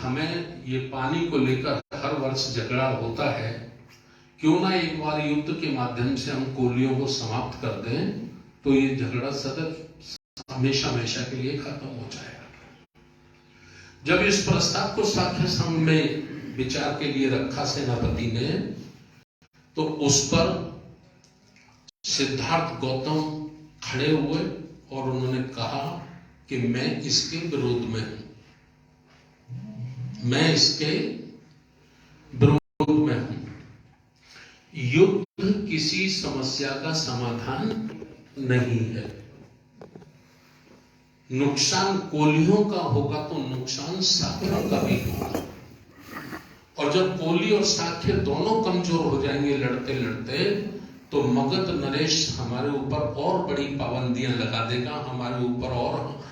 हमें ये पानी को लेकर हर वर्ष झगड़ा होता है, क्यों ना एक बार युद्ध के माध्यम से हम कोलियों को समाप्त कर दें, तो ये झगड़ा सदैव हमेशा हमेशा के लिए खत्म हो जाएगा। जब इस प्रस्ताव को साख्य संघ में विचार के लिए रखा सेनापति ने, तो उस पर सिद्धार्थ गौतम खड़े हुए और उन्होंने कहा कि मैं इसके विरोध में हूं, मैं इसके विरोध में हूं। युद्ध किसी समस्या का समाधान नहीं है। नुकसान कोलियों का होगा तो नुकसान साख्यों का भी होगा, और जब कोली और साख्य दोनों कमजोर हो जाएंगे लड़ते लड़ते, तो मगध नरेश हमारे ऊपर और बड़ी पाबंदियां लगा देगा, हमारे ऊपर और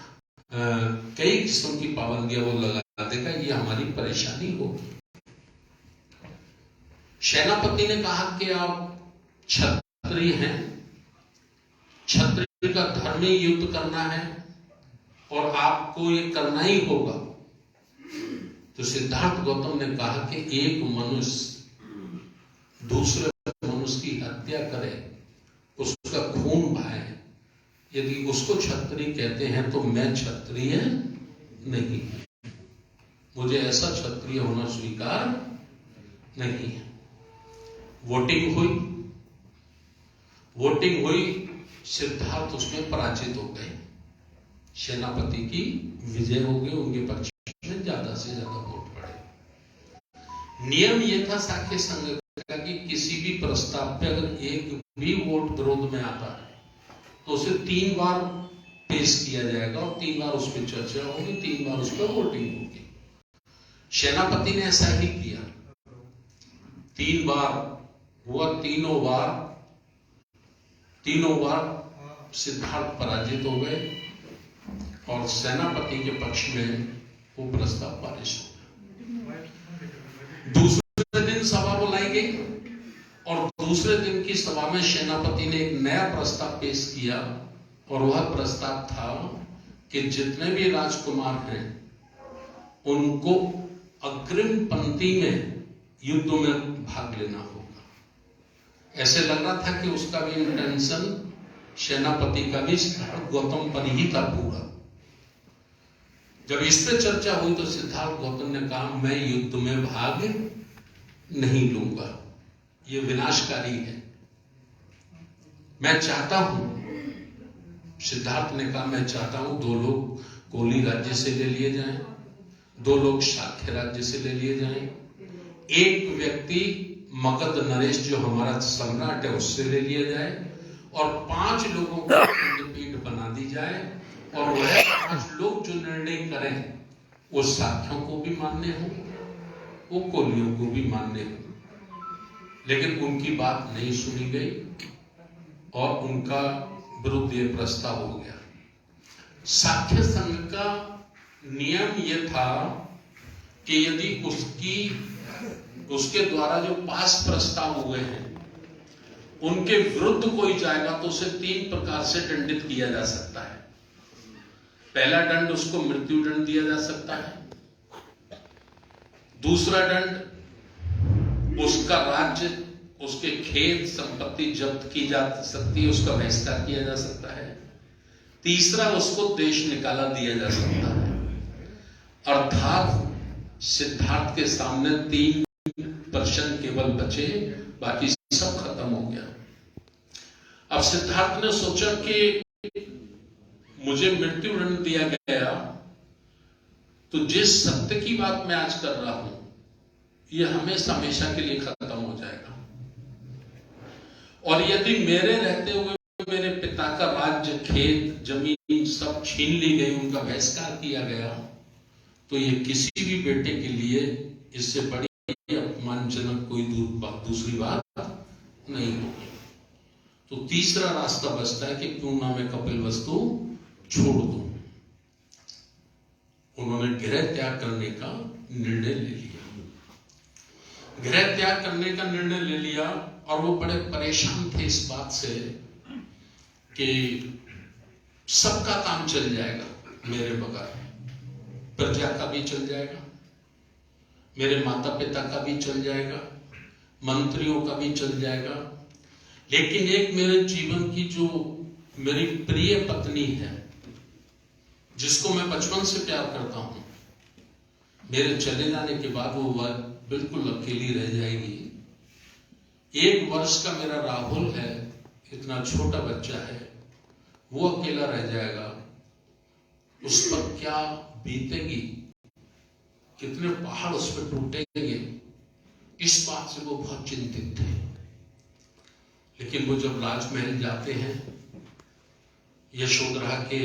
कई किस्म की पाबंदियां वो लगा देगा, ये हमारी परेशानी होगी। सेनापति ने कहा कि आप क्षत्रिय हैं, क्षत्रिय का धर्म ही युद्ध करना है और आपको ये करना ही होगा। तो सिद्धार्थ गौतम ने कहा कि एक मनुष्य दूसरे मनुष्य की हत्या करे, उसका खून बहाए, यदि उसको क्षत्रिय कहते हैं तो मैं क्षत्रिय नहीं, मुझे ऐसा क्षत्रिय होना स्वीकार नहीं है। वोटिंग हुई, सिद्धार्थ उसमें पराजित हो गए, सेनापति की विजय हो गई, उनके पक्ष में ज्यादा से ज्यादा वोट पड़े। नियम यह था साख्य संघ का कि किसी भी प्रस्ताव पे अगर एक भी वोट विरोध में आता है तो उसे 3 बार पेश किया जाएगा और 3 बार उस पर चर्चा होगी, 3 बार उस पर वोटिंग होगी। सेनापति ने ऐसा ही किया, 3 बार हुआ, तीनों बार सिद्धार्थ पराजित हो गए और सेनापति के पक्ष में वो प्रस्ताव पारित हो गया। दूसरे दिन सभा बुलाई गई और दूसरे दिन की सभा में सेनापति ने एक नया प्रस्ताव पेश किया, और वह प्रस्ताव था कि जितने भी राजकुमार हैं उनको अग्रिम पंक्ति में युद्ध में भाग लेना होगा। ऐसे लग रहा था कि उसका भी इंटेंशन सेनापति का भी सिद्धार्थ गौतम पर ही था पूरा। जब इस पे चर्चा हुई तो सिद्धार्थ गौतम ने कहा मैं युद्ध में भाग नहीं लूंगा, ये विनाशकारी है, मैं चाहता हूं, सिद्धार्थ ने कहा मैं चाहता हूं 2 लोग कोली राज्य से ले लिए जाएं, 2 लोग शाक्य राज्य से ले लिए जाएं, एक व्यक्ति मगध नरेश जो हमारा सम्राट है उससे ले लिया जाए, और 5 लोगों को खंडपीठ बना दी जाए, और वह 5 लोग जो निर्णय करें वो साख्यों को भी मानने हो, वो कोलियों को भी मानने हो। लेकिन उनकी बात नहीं सुनी गई और उनका विरुद्ध ये प्रस्ताव हो गया। साख्य संघ का नियम यह था कि यदि उसके द्वारा जो पास प्रस्ताव हुए हैं उनके विरुद्ध कोई जाएगा तो उसे 3 प्रकार से दंडित किया जा सकता है। पहला दंड उसको मृत्यु दंड दिया जा सकता है, दूसरा दंड उसका राज्य, उसके खेत संपत्ति जब्त की जा सकती है, उसका बहिष्कार किया जा सकता है, तीसरा उसको देश निकाला दिया जा सकता है। अर्थात सिद्धार्थ के सामने 3 प्रश्न केवल बचे, बाकी सब खत्म हो गया। अब सिद्धार्थ ने सोचा कि मुझे मृत्यु दंड दिया गया, तो जिस सत्य की बात मैं आज कर रहा हूं यह हमेशा हमेशा के लिए खत्म हो जाएगा, और यदि मेरे रहते हुए मेरे पिता का राज्य, खेत, जमीन सब छीन ली गई, उनका बहिष्कार किया गया, तो ये किसी भी बेटे के लिए इससे बड़ी अपमानजनक कोई दूसरी बात नहीं होगी। तो तीसरा रास्ता बचता है कि क्यों ना मैं कपिलवस्तु छोड़ दूं। उन्होंने गृह त्याग करने का निर्णय ले लिया, गृह त्याग करने का निर्णय ले लिया, और वो बड़े परेशान थे इस बात से कि सबका काम चल जाएगा मेरे बगैर, प्रजा का भी चल जाएगा, मेरे माता पिता का भी चल जाएगा, मंत्रियों का भी चल जाएगा, लेकिन एक मेरे जीवन की जो मेरी प्रिय पत्नी है, जिसको मैं बचपन से प्यार करता हूं, मेरे चले जाने के बाद वो बिल्कुल अकेली रह जाएगी। 1 वर्ष का मेरा राहुल है, इतना छोटा बच्चा है, वो अकेला रह जाएगा। उस पर क्या बीतेगी, कितने पहाड़ उस पर टूटेंगे, इस बात से वो बहुत चिंतित थे। लेकिन वो जब राजमहल जाते हैं, यशोधरा के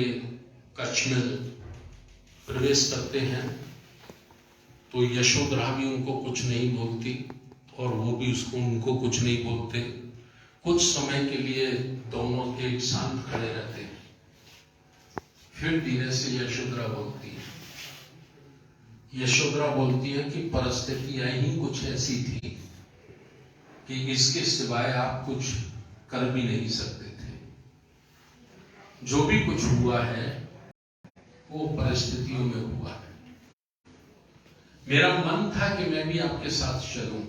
कक्ष में प्रवेश करते हैं, तो यशोधरा भी उनको कुछ नहीं बोलती और वो भी उनको कुछ नहीं बोलते। कुछ समय के लिए दोनों एक साथ खड़े रहते हैं। फिर धीरे से यशोधरा बोलती है, यशोधरा बोलती है कि परिस्थितियां ही कुछ ऐसी थी कि इसके सिवाय आप कुछ कर भी नहीं सकते थे। जो भी कुछ हुआ है वो परिस्थितियों में हुआ है। मेरा मन था कि मैं भी आपके साथ चलूं,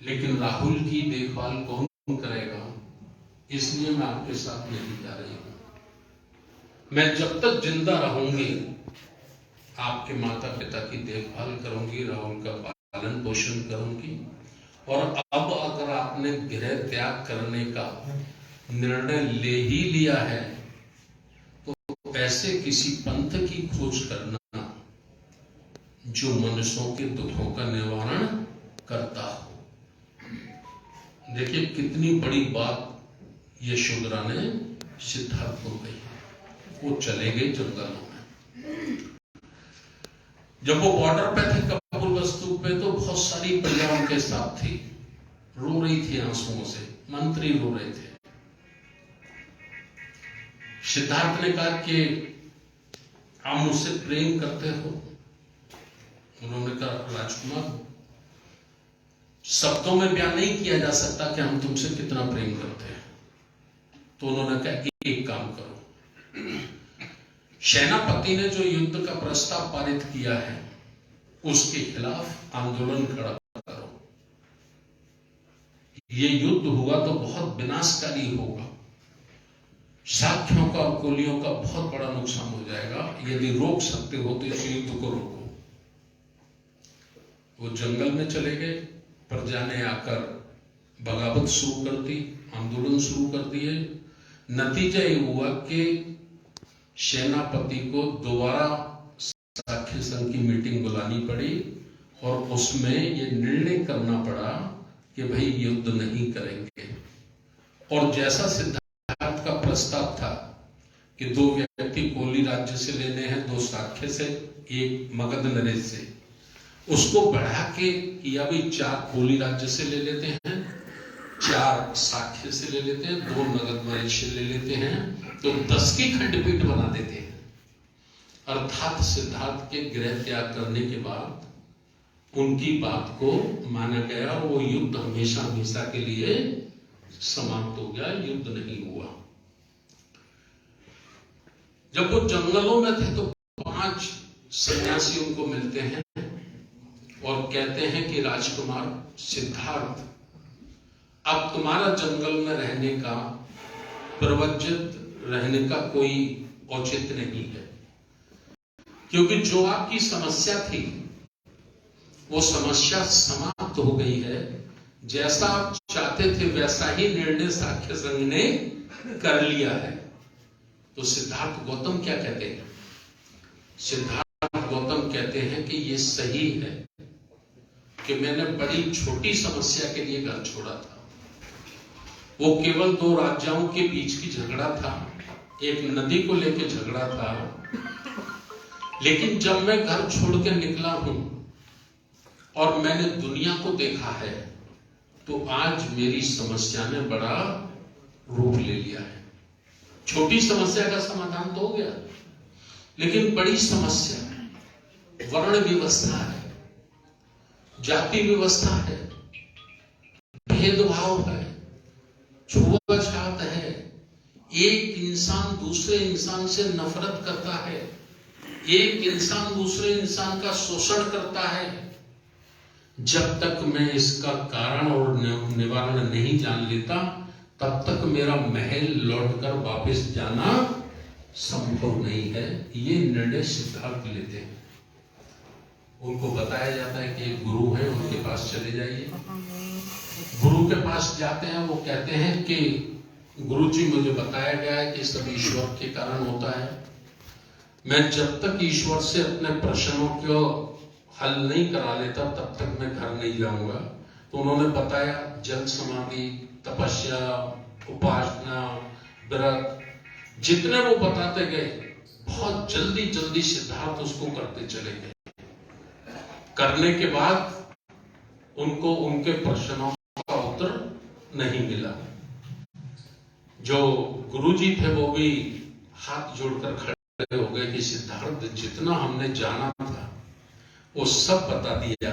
लेकिन राहुल की देखभाल कौन करेगा, इसलिए मैं आपके साथ नहीं जा रही हूं। मैं जब तक जिंदा रहूंगी आपके माता पिता की देखभाल करूंगी, राहुल का पालन पोषण करूंगी। और अब अगर आपने गृह त्याग करने का निर्णय ले ही लिया है, तो ऐसे किसी पंथ की खोज करना जो मनुष्यों के दुखों का निवारण करता हो। देखिए कितनी बड़ी बात यशोधरा ने सिद्धार्थ को कही। वो चले गए जंगलों में। जब वो बॉर्डर पे थे कपिलवस्तु पे, तो बहुत सारी प्रजा उनके साथ थी, रो रही थी आंसुओं से, मंत्री रो रहे थे। सिद्धार्थ ने कहा कि आप मुझसे प्रेम करते हो? उन्होंने कहा राजकुमार, शब्दों में बयान नहीं किया जा सकता कि हम तुमसे कितना प्रेम करते हैं। तो उन्होंने कहा एक काम करो, सेनापति ने जो युद्ध का प्रस्ताव पारित किया है उसके खिलाफ आंदोलन खड़ा करो। ये युद्ध हुआ तो बहुत विनाशकारी होगा, साख्यों का और कोलियों का बहुत बड़ा नुकसान हो जाएगा। यदि रोक सकते हो तो इस युद्ध को रोको। वो जंगल में चले गए, प्रजा ने आकर बगावत शुरू कर दी, आंदोलन शुरू कर दिए। नतीजा ये हुआ कि सेनापति को दोबारा साख्य संघ की मीटिंग बुलानी पड़ी और उसमें ये निर्णय करना पड़ा कि भाई युद्ध नहीं करेंगे। और जैसा सिद्धार्थ का प्रस्ताव था कि 2 व्यक्ति कोली राज्य से लेने हैं, 2 साख्य से, 1 मगध नरेश से, उसको बढ़ा के किया भी 4 कोली राज्य से ले लेते हैं, 4 साख्य से ले लेते हैं, 2 मगध नरेश से ले लेते हैं, तो 10 की खंडपीठ बना देते हैं। अर्थात सिद्धार्थ के गृह त्याग करने के बाद उनकी बात को माना गया और वो युद्ध हमेशा हमेशा के लिए समाप्त हो गया, युद्ध नहीं हुआ। जब वो जंगलों में थे तो 5 सन्यासी उनको मिलते हैं और कहते हैं कि राजकुमार सिद्धार्थ, अब तुम्हारा जंगल में रहने का, प्रवज्जित रहने का कोई औचित्य नहीं है, क्योंकि जो आपकी समस्या थी वो समस्या समाप्त हो गई है। जैसा आप चाहते थे वैसा ही निर्णय साख्य संघ ने कर लिया है। तो सिद्धार्थ गौतम क्या कहते हैं? सिद्धार्थ गौतम कहते हैं कि ये सही है कि मैंने बड़ी छोटी समस्या के लिए घर छोड़ा था। वो केवल 2 राज्यों के बीच की झगड़ा था, एक नदी को लेकर झगड़ा था। लेकिन जब मैं घर छोड़ के निकला हूं और मैंने दुनिया को देखा है, तो आज मेरी समस्या ने बड़ा रूप ले लिया है। छोटी समस्या का समाधान तो हो गया, लेकिन बड़ी समस्या वर्ण व्यवस्था है, जाति व्यवस्था है, भेदभाव है, छुआछूत है, एक इंसान दूसरे इंसान से नफरत करता है, एक इंसान दूसरे इंसान का शोषण करता है, जब तक मैं इसका कारण और निवारण नहीं जान लेता तब तक मेरा महल लौटकर वापस जाना संभव नहीं है। ये निर्णय सिद्धार्थ लेते हैं। उनको बताया जाता है कि एक गुरु है, उनके पास चले जाइए। गुरु के पास जाते हैं, वो कहते हैं कि गुरुजी मुझे बताया गया है कि सब ईश्वर के कारण होता है, मैं जब तक ईश्वर से अपने प्रश्नों को हल नहीं करा लेता तब तक मैं घर नहीं जाऊंगा। तो उन्होंने बताया जल समाधि, तपस्या, उपासना, व्रत, जितने वो बताते गए बहुत जल्दी जल्दी सिद्धार्थ उसको करते चले गए। करने के बाद उनको उनके प्रश्नों का उत्तर नहीं मिला। जो गुरुजी थे वो भी हाथ जोड़कर खड़े हो गए कि सिद्धार्थ जितना हमने जाना था वो सब बता दिया,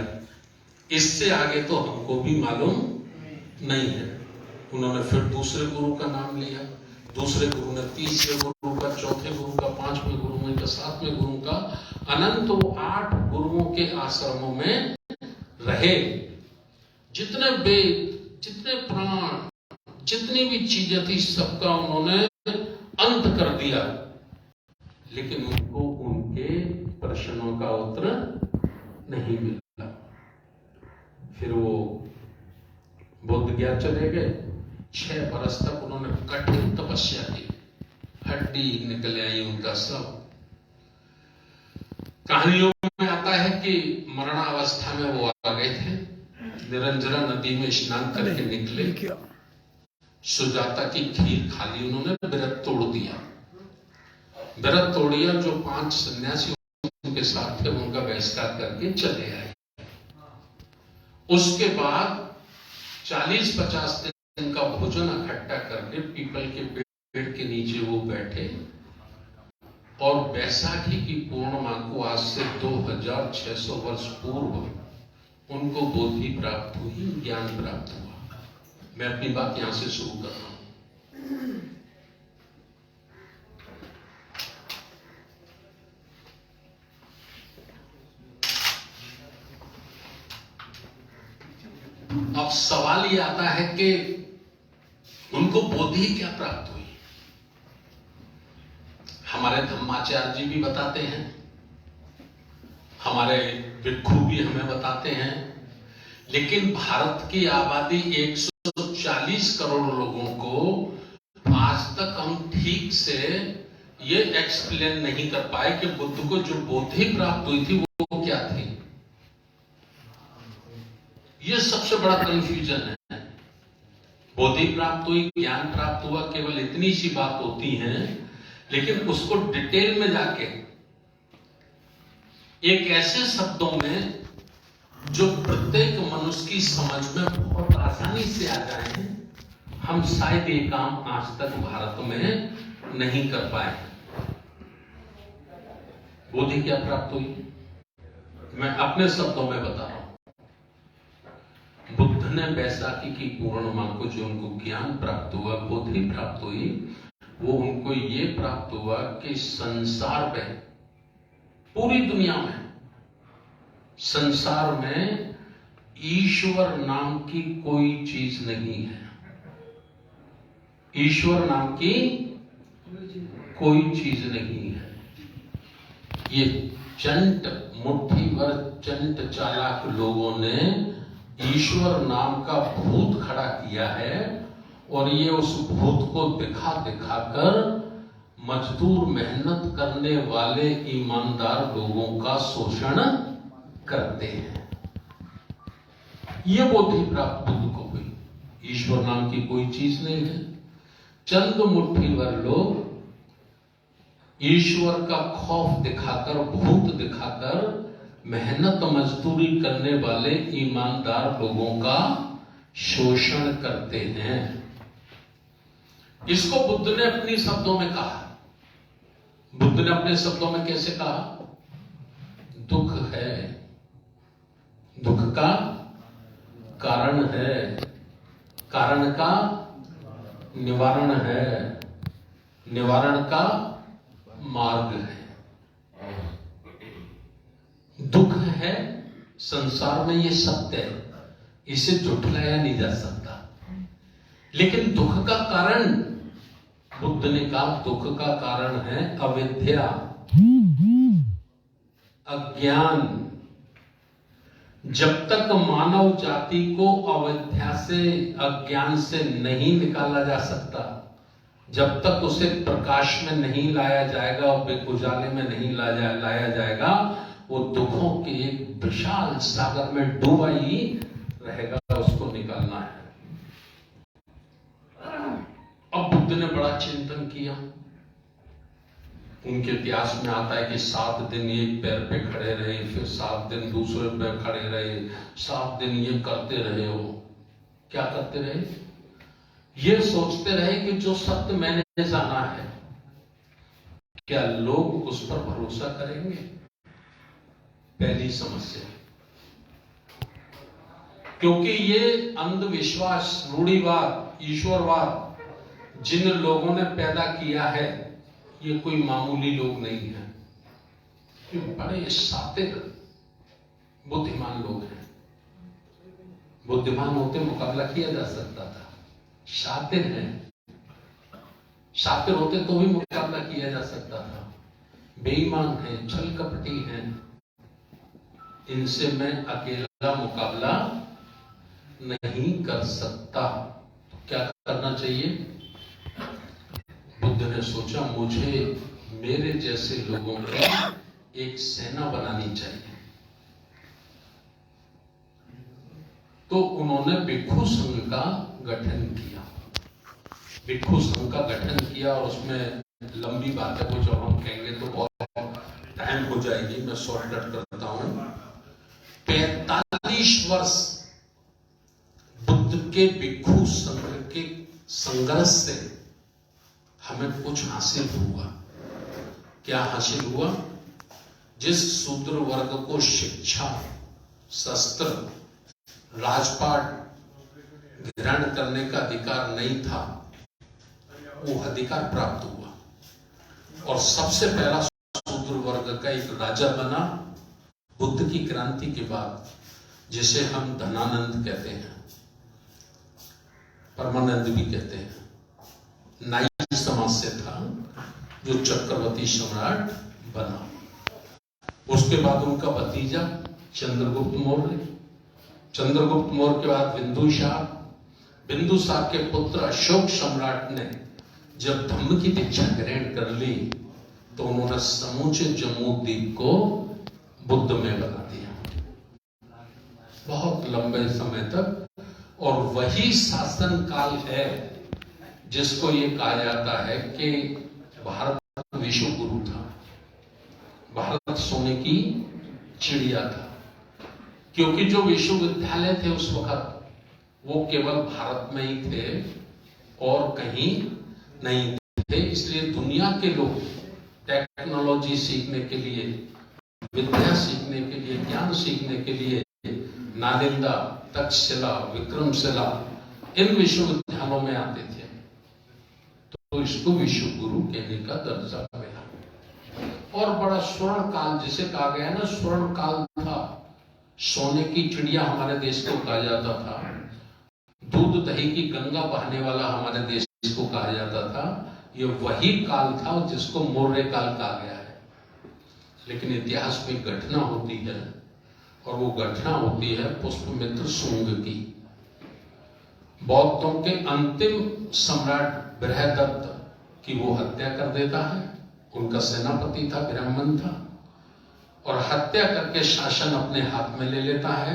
इससे आगे तो हमको भी मालूम नहीं है। उन्होंने फिर दूसरे गुरु का नाम लिया, दूसरे गुरु ने तीसरे गुरु का, चौथे गुरु का, पांचवें गुरु का, सातवें गुरु का, अनंत वो 8 गुरुओं के आश्रमों में रहे। जितने वेद, जितने पुराण, जितनी भी चीजें थी सबका उन्होंने अंत कर दिया, लेकिन उनको उनके प्रश्नों का उत्तर नहीं मिला। फिर वो बुद्ध गया चले गए। 6 बरस तक उन्होंने कठिन तपस्या की, हड्डी निकल आई उनका सब। कहानियों में आता है कि मरणावस्था में वो आ गए थे, निरंजरा नदी में स्नान करके निकले, सुजाता की खीर खा ली उन्होंने, व्रत तोड़ दिया। व्रत तोड़िया, जो 5 सन्यासी उनके साथ थे उनका बहिष्कार करके चले आए। उसके बाद 40-50 दिन का भोजन इकट्ठा करके पीपल के पेड़ के नीचे वो बैठे और बैसाखी की पूर्णिमा को आज से 2600 वर्ष पूर्व उनको बोधि प्राप्त हुई, ज्ञान प्राप्त हुआ। मैं अपनी बात यहां से शुरू कर रहा हूं। अब सवाल ये आता है कि उनको बोधि क्या प्राप्त हुई। हमारे धम्माचार्य जी भी बताते हैं, हमारे भिक्षु भी हमें बताते हैं, लेकिन भारत की आबादी 140 करोड़ लोगों को आज तक हम ठीक से ये एक्सप्लेन नहीं कर पाए कि बुद्ध को जो बोधि प्राप्त हुई थी वो क्या थी। ये सबसे बड़ा कंफ्यूजन है। बोधि प्राप्त हुई, ज्ञान प्राप्त हुआ, केवल इतनी सी बात होती है, लेकिन उसको डिटेल में जाके एक ऐसे शब्दों में जो प्रत्येक मनुष्य की समझ में बहुत आसानी से आ जाए, हम शायद ये काम आज तक भारत में नहीं कर पाए। बोधि क्या प्राप्त हुई, मैं अपने शब्दों में बता रहा हूं। बुद्ध ने बैसाखी की पूर्णिमा को जो उनको ज्ञान प्राप्त हुआ, बोधि प्राप्त हुई, वो उनको ये प्राप्त हुआ कि संसार में, पूरी दुनिया में, संसार में ईश्वर नाम की कोई चीज नहीं है। ईश्वर नाम की कोई चीज नहीं है। ये चंट, मुट्ठी भर चंट चालाक लोगों ने ईश्वर नाम का भूत खड़ा किया है और ये उस भूत को दिखा दिखाकर मजदूर, मेहनत करने वाले ईमानदार लोगों का शोषण करते हैं। ये बोधि प्राप्त बुद्ध को हुई। ईश्वर नाम की कोई चीज नहीं है। चंद मुट्ठी भर लोग ईश्वर का खौफ दिखाकर, भूत दिखाकर मेहनत मजदूरी करने वाले ईमानदार लोगों का शोषण करते हैं। इसको बुद्ध ने अपने शब्दों में कहा। बुद्ध ने अपने शब्दों में कैसे कहा? दुख है, दुख का कारण है, कारण का निवारण है, निवारण का मार्ग है। दुख है संसार में, ये सत्य है, इसे झुठलाया नहीं जा सकता। लेकिन दुख का कारण, बुद्ध ने कहा दुख का कारण है अविद्या, अज्ञान। जब तक मानव जाति को अविद्या से, अज्ञान से नहीं निकाला जा सकता, जब तक उसे प्रकाश में नहीं लाया जाएगा और उजाले में नहीं लाया जाएगा, वो दुखों के एक विशाल सागर में डूबा ही रहेगा, उसको निकालना है। अब बुद्ध ने बड़ा चिंतन किया। उनके इतिहास में आता है कि 7 दिन एक पैर पे खड़े रहे, फिर 7 दिन दूसरे पे खड़े रहे, 7 दिन ये करते रहे। वो क्या करते रहे? ये सोचते रहे कि जो सत्य मैंने जाना है, क्या लोग उस पर भरोसा करेंगे? पहली समस्या। क्योंकि ये अंधविश्वास, रूढ़िवाद, ईश्वरवाद जिन लोगों ने पैदा किया है, ये कोई मामूली लोग नहीं है, ये बड़े शातिर बुद्धिमान लोग हैं। बुद्धिमान होते मुकाबला किया जा सकता था, शातिर हैं, शातिर होते तो भी मुकाबला किया जा सकता था। बेईमान हैं, छल कपटी हैं, इनसे मैं अकेला मुकाबला नहीं कर सकता। तो क्या करना चाहिए? बुद्ध ने सोचा मुझे मेरे जैसे लोगों की एक सेना बनानी चाहिए। तो उन्होंने भिक्षु संघ का गठन किया। भिक्षु संघ का गठन किया और उसमें लंबी बात है, वो जब हम कहेंगे तो बहुत टाइम हो जाएगी, मैं शॉर्टकट करता हूं। 45 वर्ष बुद्ध के भिक्षु संघ के संघर्ष से हमें कुछ हासिल हुआ। क्या हासिल हुआ? जिस शूद्र वर्ग को शिक्षा, शस्त्र, राजपाट ग्रहण करने का अधिकार नहीं था, वो अधिकार प्राप्त हुआ और सबसे पहला शूद्र वर्ग का एक राजा बना बुद्ध की क्रांति के बाद, जिसे हम धनानंद कहते हैं, परमानंद भी कहते हैं। नाई समाज से था, जो चक्रवर्ती सम्राट बना। उसके बाद उनका भतीजा चंद्रगुप्त मौर्य, चंद्रगुप्त मौर्य के बाद बिंदुसार, बिंदुसार के पुत्र अशोक सम्राट ने जब धम्म की दीक्षा ग्रहण कर ली, तो उन्होंने समूचे जम्मू द्वीप को बुद्ध में बना दिया, बहुत लंबे समय तक। और वही शासन काल है जिसको ये कहा जाता है कि भारत विश्व गुरु था, भारत सोने की चिड़िया था। क्योंकि जो विश्वविद्यालय थे उस वक्त, वो केवल भारत में ही थे और कहीं नहीं थे। इसलिए दुनिया के लोग टेक्नोलॉजी सीखने के लिए, विद्या सीखने के लिए, ज्ञान सीखने के लिए नालंदा, तक्षशिला, विक्रमशिला, इन विश्वविद्यालयों में आते थे। तो इसको विश्व गुरु कहने का दर्जा मिला। और बड़ा स्वर्ण काल जिसे कहा गया है ना, स्वर्ण काल था। सोने की चिड़िया हमारे देश को कहा जाता था, दूध दही की गंगा बहने वाला हमारे देश को कहा जाता था। ये वही काल था जिसको मौर्य काल कहा गया है। लेकिन इतिहास में घटना होती है, और वो घटना होती है पुष्पमित्र शुंग की। बौद्धों के अंतिम सम्राट बृहदत्त की वो हत्या कर देता है। उनका सेनापति था, ब्राह्मण था, और हत्या करके शासन अपने हाथ में ले लेता है।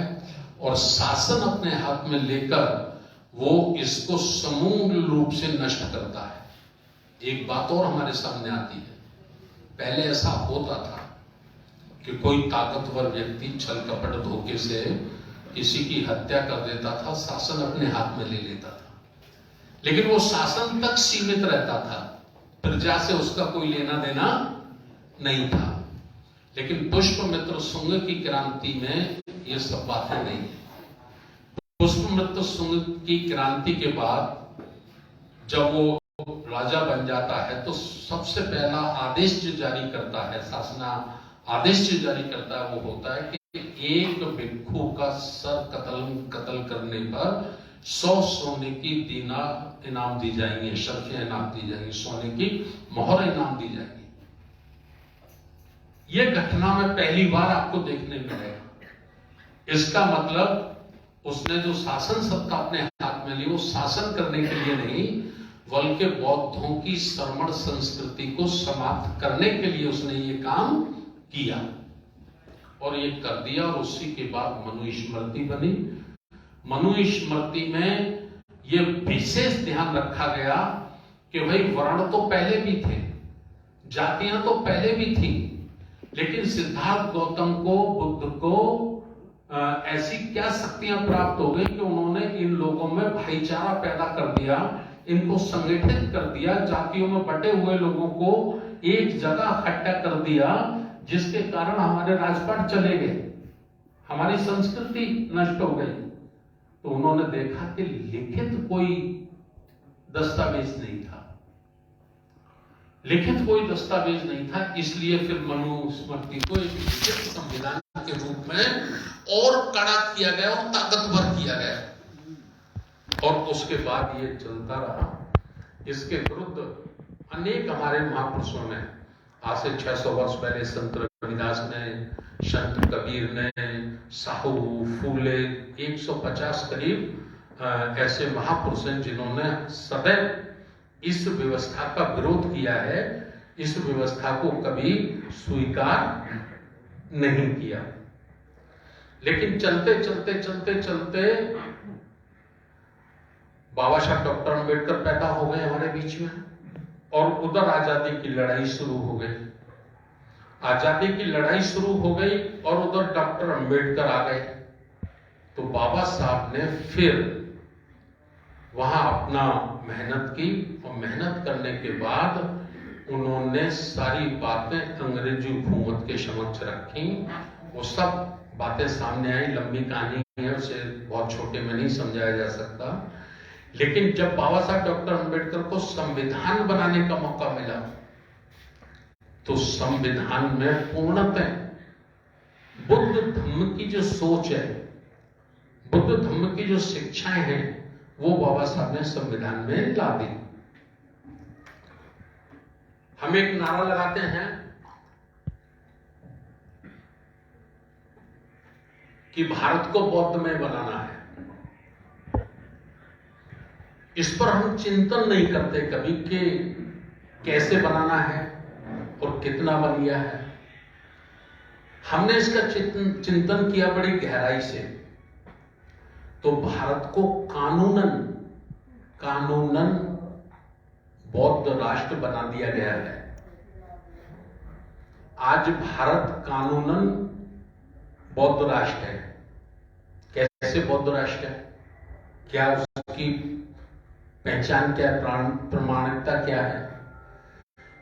और शासन अपने हाथ में लेकर वो इसको समूल रूप से नष्ट करता है। एक बात और हमारे सामने आती है, पहले ऐसा होता था कि कोई ताकतवर व्यक्ति छल कपट धोखे से किसी की हत्या कर देता था, शासन अपने हाथ में ले लेता था। लेकिन वो शासन तक सीमित रहता था, प्रजा से उसका कोई लेना देना नहीं था। लेकिन पुष्पमित्र शुंग की क्रांति में ये सब बातें नहीं है। पुष्पमित्र शुंग की क्रांति के बाद जब वो राजा बन जाता है, तो सबसे पहला आदेश जो जारी करता है, शासना आदेश जो जारी करता है वो होता है कि एक भिक्षु का सर कत्ल करने पर 100 सोने की दीनार इनाम दी जाएंगे, शर्फियां इनाम दी जाएंगी, सोने की मोहर इनाम दी जाएंगी। यह घटना में पहली बार आपको देखने मिलेगा। इसका मतलब उसने जो शासन सत्ता अपने हाथ में ली वो शासन करने के लिए नहीं, बल्कि बौद्धों की श्रमण संस्कृति को समाप्त करने के लिए उसने ये काम किया और ये कर दिया। और उसी के बाद मनुस्मृति बनी। मनुस्मृति में ये विशेष ध्यान रखा गया कि भाई वर्ण तो पहले भी थे, जातियां तो पहले भी थी, लेकिन सिद्धार्थ गौतम को, बुद्ध को ऐसी क्या शक्तियां प्राप्त हो गई कि उन्होंने इन लोगों में भाईचारा पैदा कर दिया, इनको संगठित कर दिया, जातियों में बटे हुए लोगों को एक जगह इकट्ठा कर दिया, जिसके कारण हमारे राजपाट चले गए, हमारी संस्कृति नष्ट हो गई। तो उन्होंने देखा कि लिखित कोई दस्तावेज नहीं था, लिखित कोई दस्तावेज नहीं था, इसलिए फिर मनुस्मृति को एक लिखित संविधान के रूप में और कड़ा किया गया और ताकतवर किया गया। और उसके बाद ये चलता रहा। इसके विरुद्ध अनेक हमारे महापुरुषों ने, आज से 600 वर्ष पहले संत रविदास ने, संत कबीर ने, साहू, फूले, 150 करीब ऐसे महापुरुष हैं जिन्होंने सदैव इस व्यवस्था का विरोध किया है, इस व्यवस्था को कभी स्वीकार नहीं किया। लेकिन चलते चलते चलते चलते बाबा साहब डॉक्टर अंबेडकर पैदा हो गए हमारे बीच में, और उधर आजादी की लड़ाई शुरू हो गई। आजादी की लड़ाई शुरू हो गई और उधर डॉक्टर अंबेडकर आ गए। तो बाबा साहब ने फिर वहां अपना मेहनत की, और मेहनत करने के बाद उन्होंने सारी बातें अंग्रेजी हुकूमत के समक्ष रखी। वो सब बातें सामने आई, लंबी कहानी है, उसे बहुत छोटे में नहीं समझाया जा सकता। लेकिन जब बाबा साहब डॉक्टर अंबेडकर को संविधान बनाने का मौका मिला, तो संविधान में पूर्णतः बुद्ध धम्म की जो सोच है, बुद्ध धम्म की जो शिक्षाएं हैं, वो बाबा साहब ने संविधान में ला दी। हम एक नारा लगाते हैं कि भारत को बौद्धमय बनाना है। इस पर हम चिंतन नहीं करते कभी कि कैसे बनाना है और कितना बन गया है। हमने इसका चिंतन किया बड़ी गहराई से। तो भारत को कानूनन बौद्ध राष्ट्र बना दिया गया है। आज भारत कानूनन बौद्ध राष्ट्र है। कैसे बौद्ध राष्ट्र है? क्या उसकी पहचान क्या है? प्रमाणिकता क्या है?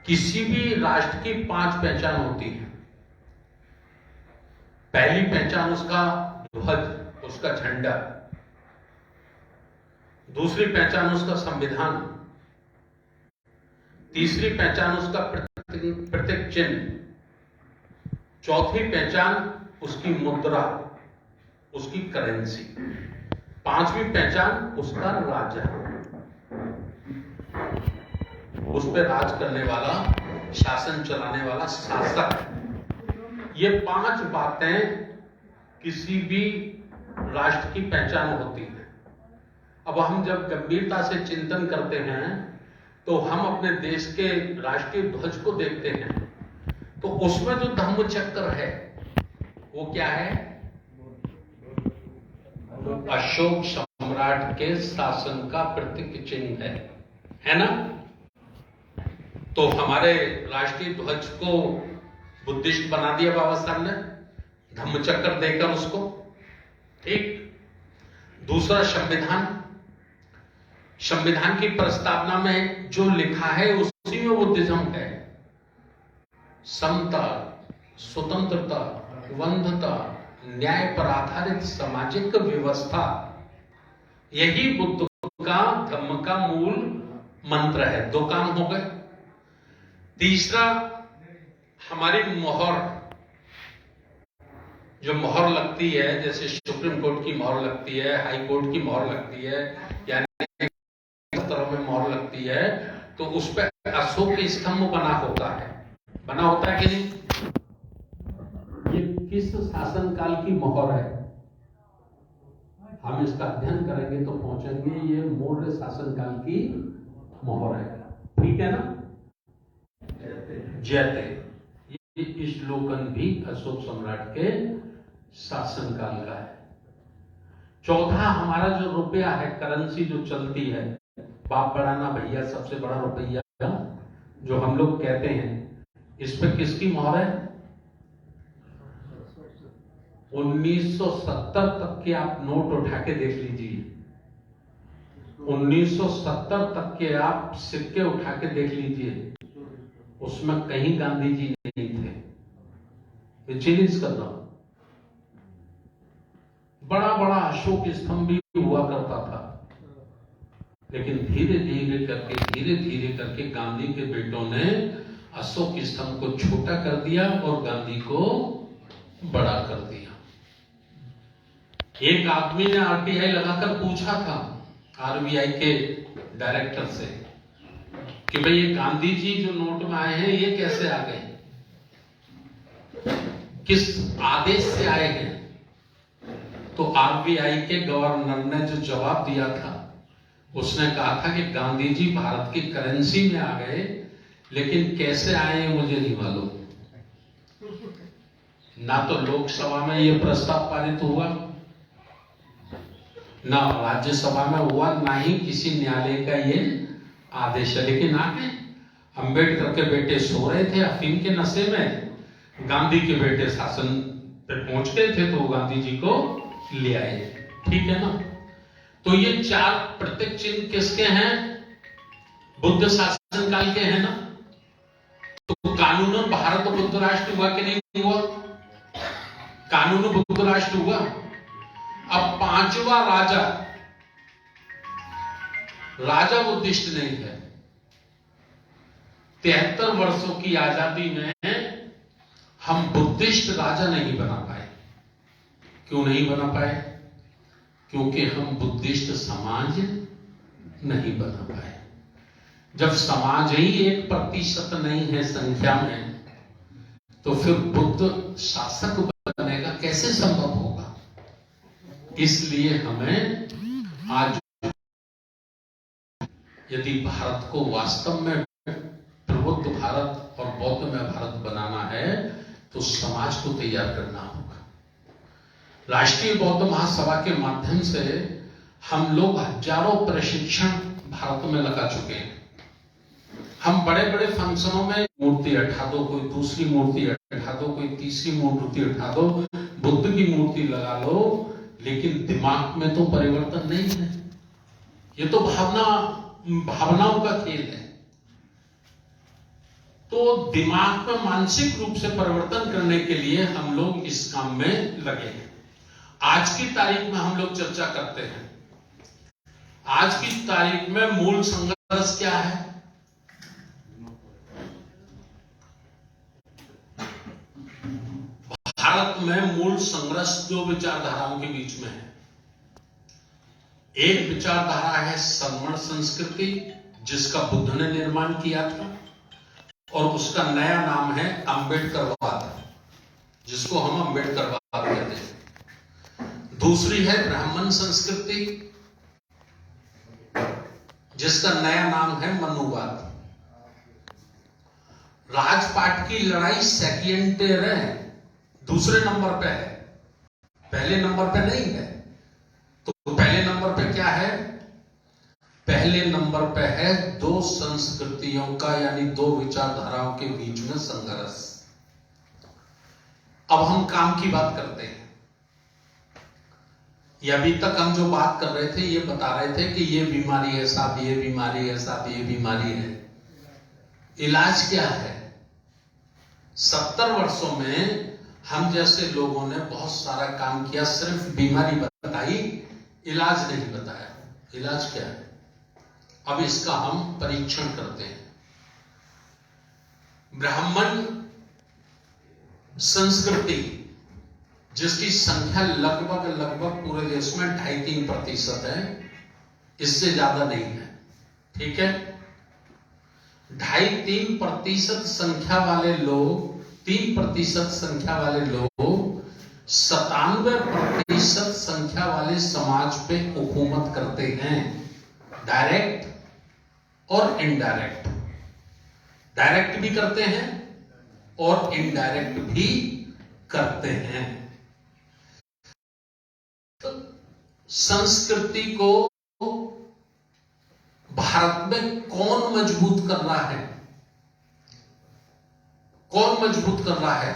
किसी भी राष्ट्र की 5 पहचान होती है। पहली पहचान उसका ध्वज, उसका झंडा। दूसरी पहचान उसका संविधान। तीसरी पहचान उसका प्रतीक चिन्ह। चौथी पहचान उसकी मुद्रा, उसकी करेंसी। 5वीं पहचान उसका राजा, उस पर राज करने वाला, शासन चलाने वाला शासक। ये 5 बातें किसी भी राष्ट्र की पहचान होती है। अब हम जब गंभीरता से चिंतन करते हैं तो हम अपने देश के राष्ट्रीय ध्वज को देखते हैं, तो उसमें जो धम्म चक्र है वो क्या है? अशोक सम्राट के शासन का प्रतीक चिन्ह है ना? तो हमारे राष्ट्रीय ध्वज को बुद्धिस्ट बना दिया बाबा साहब ने, धम्म चक्र देकर उसको। ठीक। दूसरा संविधान। संविधान की प्रस्तावना में जो लिखा है उसी में बुद्धिज्म है। समता, स्वतंत्रता, वंध्यता, न्याय पर आधारित सामाजिक व्यवस्था, यही बुद्ध का धम्म का मूल मंत्र है। 2 काम हो गए। तीसरा, हमारी मोहर, जो मोहर लगती है, जैसे सुप्रीम कोर्ट की मोहर लगती है, हाई कोर्ट की मोहर लगती है, यानी तरह में मोहर लगती है, तो उस पर अशोक स्तंभ बना होता है कि नहीं? ये किस शासनकाल की मोहर है? हम इसका अध्ययन करेंगे तो पहुंचेंगे ये मौर्य शासनकाल की मोहर है। ठीक है ना? जयते ये श्लोकन भी अशोक सम्राट के शासनकाल का है। चौथा, हमारा जो रुपया है, करेंसी जो चलती है, बाप बड़ा ना भैया, सबसे बड़ा रुपया जो हम लोग कहते हैं, इस पे किसकी मोहर है? 1970 तक के आप नोट उठा के देख लीजिए, 1970 तक के आप सिक्के उठा के देख लीजिए, उसमें कहीं गांधी जी नहीं थे। ये चैलेंज कर रहा हूं। बड़ा बड़ा अशोक स्तंभ भी हुआ करता था, लेकिन धीरे धीरे करके गांधी के बेटों ने अशोक स्तंभ को छोटा कर दिया और गांधी को बड़ा कर दिया। एक आदमी ने आरटीआई लगाकर पूछा था आरबीआई के डायरेक्टर से कि भाई ये गांधी जी जो नोट में आए हैं ये कैसे आ गए, किस आदेश से आए हैं? तो आरबीआई के गवर्नर ने जो जवाब दिया था, उसने कहा था कि गांधी जी भारत की करेंसी में आ गए, लेकिन कैसे आए हैं मुझे नहीं मालूम। ना तो लोकसभा में ये प्रस्ताव पारित हुआ, ना राज्यसभा में हुआ, ना ही किसी न्यायालय का ये आदेश है, लेकिन आ गए। अंबेडकर के बेटे सो रहे थे अफीम के नशे में, गांधी के बेटे शासन पे पहुंच गए थे, तो गांधी जी को ले आए। ठीक है ना? तो ये चार प्रतीक चिन्ह किसके हैं? बुद्ध शासन काल के हैं ना? तो कानूनन भारत बुद्ध राष्ट्र हुआ कि नहीं हुआ? कानून बुद्ध राष्ट्र हुआ। अब पांचवा राजा बुद्धिस्ट नहीं है। 73 वर्षों की आजादी में हम बुद्धिस्ट राजा नहीं बना पाए। क्यों नहीं बना पाए? क्योंकि हम बुद्धिस्ट समाज नहीं बना पाए। जब समाज ही 1% नहीं है संख्या में, तो फिर बुद्ध शासक बनेगा कैसे संभव होगा? इसलिए हमें आज यदि भारत को वास्तव में प्रबुद्ध भारत और बौद्धमय भारत बनाना है, तो समाज को तैयार करना होगा। राष्ट्रीय बौद्ध महासभा के माध्यम से हम लोग हजारों प्रशिक्षण भारत में लगा चुके हैं। हम बड़े बड़े फंक्शनों में मूर्ति हटा दो, कोई दूसरी मूर्ति हटा दो, कोई तीसरी मूर्ति हटा दो, बुद्ध की मूर्ति लगा लो, लेकिन दिमाग में तो परिवर्तन नहीं है। ये तो भावनाओं का खेल है। तो दिमाग में मानसिक रूप से परिवर्तन करने के लिए हम लोग इस काम में लगे हैं। आज की तारीख में हम लोग चर्चा करते हैं। आज की तारीख में मूल संघर्ष क्या है? भारत में मूल संघर्ष दो विचारधाराओं के बीच में है। एक विचारधारा है श्रमण संस्कृति, जिसका बुद्ध ने निर्माण किया था, और उसका नया नाम है अम्बेडकरवाद, जिसको हम अम्बेडकरवाद कहते हैं। दूसरी है ब्राह्मण संस्कृति, जिसका नया नाम है मनुवाद। राजपाट की लड़ाई सेकेंड है, दूसरे नंबर पे है, पहले नंबर पे नहीं है। तो पहले नंबर पे क्या है? पहले नंबर पे है दो संस्कृतियों का, यानी दो विचारधाराओं के बीच में संघर्ष। अब हम काम की बात करते हैं। ये अभी तक हम जो बात कर रहे थे, ये बता रहे थे कि ये बीमारी है साहब, ये बीमारी है साहब, ये बीमारी है। इलाज क्या है? 70 वर्षों में हम जैसे लोगों ने बहुत सारा काम किया, सिर्फ बीमारी बताई, इलाज नहीं बताया। इलाज क्या है? अब इसका हम परीक्षण करते हैं। ब्राह्मण संस्कृति जिसकी संख्या लगभग पूरे देश में 2.5-3% है, इससे ज्यादा नहीं है। ठीक है, 2.5-3% संख्या वाले लोग, 3% संख्या वाले लोग 97% संख्या वाले समाज पे हुकूमत करते हैं, डायरेक्ट और इनडायरेक्ट। डायरेक्ट भी करते हैं और इनडायरेक्ट भी करते हैं। तो संस्कृति को भारत में कौन मजबूत कर रहा है? कौन मजबूत कर रहा है?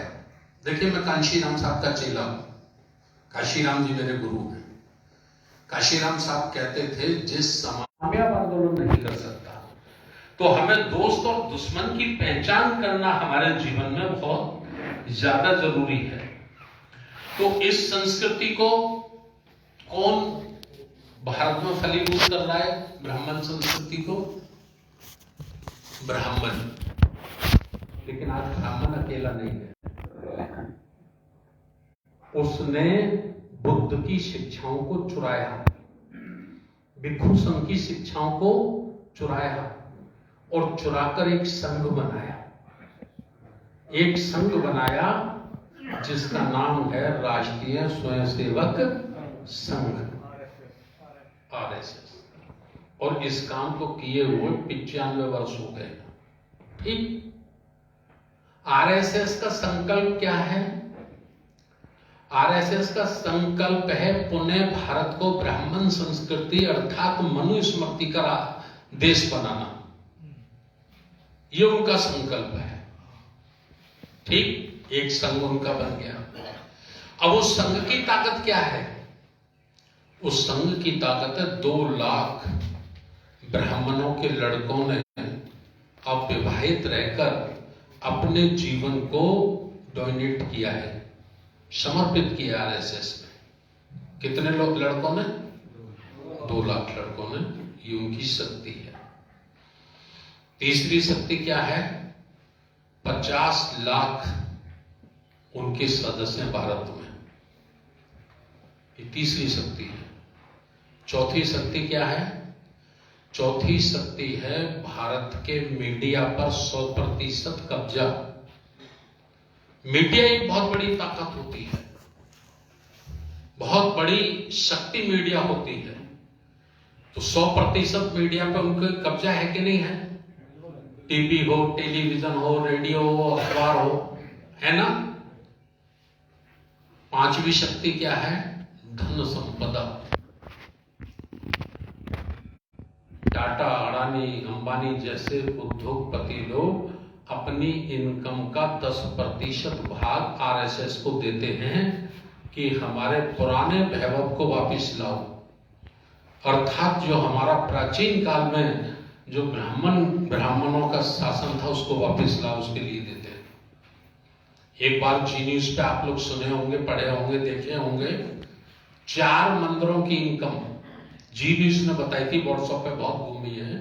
देखिए, मैं कांशीराम साहब का चेला हूं। काशीराम जी मेरे गुरु हैं। काशीराम साहब कहते थे, जिस समाज आंदोलन नहीं कर सकता, तो हमें दोस्त और दुश्मन की पहचान करना हमारे जीवन में बहुत ज्यादा जरूरी है। तो इस संस्कृति को कौन भारत में फलीभूत कर रहा है? ब्राह्मण संस्कृति को, ब्राह्मण। लेकिन आज ब्राह्मण अकेला नहीं है। उसने बुद्ध की शिक्षाओं को चुराया, भिक्षु संघ की शिक्षाओं को चुराया और चुराकर एक संघ बनाया। एक संघ बनाया जिसका नाम है राष्ट्रीय स्वयंसेवक संघ, RSS। और इस काम को किए हुए 95 वर्ष हो गए। ठीक, RSS का संकल्प क्या है? RSS का संकल्प है पुनः भारत को ब्राह्मण संस्कृति अर्थात मनुस्मृति का देश बनाना। ये उनका संकल्प है। ठीक, एक संघ उनका बन गया। अब उस संघ की ताकत क्या है? उस संघ की ताकत है 2 लाख ब्राह्मणों के लड़कों ने अविवाहित रहकर अपने जीवन को डोनेट किया है, समर्पित किया RSS में। कितने लोग लड़कों ने? 2 लाख लड़कों ने। ये उनकी शक्ति है। तीसरी शक्ति क्या है? 50 लाख उनके सदस्य भारत में। ये तीसरी शक्ति है। चौथी शक्ति क्या है? चौथी शक्ति है भारत के मीडिया पर 100% कब्जा। मीडिया एक बहुत बड़ी ताकत होती है, बहुत बड़ी शक्ति मीडिया होती है। तो 100% मीडिया पे उनका कब्जा है कि नहीं है? टीवी हो, टेलीविजन हो, रेडियो हो, अखबार हो, है ना? पांचवी शक्ति क्या है? धन संपदा। टाटा, अडानी, अंबानी जैसे उद्योगपति लोग अपनी इनकम का 10% भाग RSS को देते हैं कि हमारे पुराने वैभव को वापस लाओ। अर्थात जो हमारा प्राचीन काल में जो ब्राह्मणों का शासन था उसको वापस लाओ, उसके लिए देते हैं। एक बार जी न्यूज पे आप लोग सुने होंगे, पढ़े होंगे, देखे होंगे, 4 मंदिरों की इनकम जी न्यूज ने बताई थी, व्हाट्सएप पे बहुत घूमी है।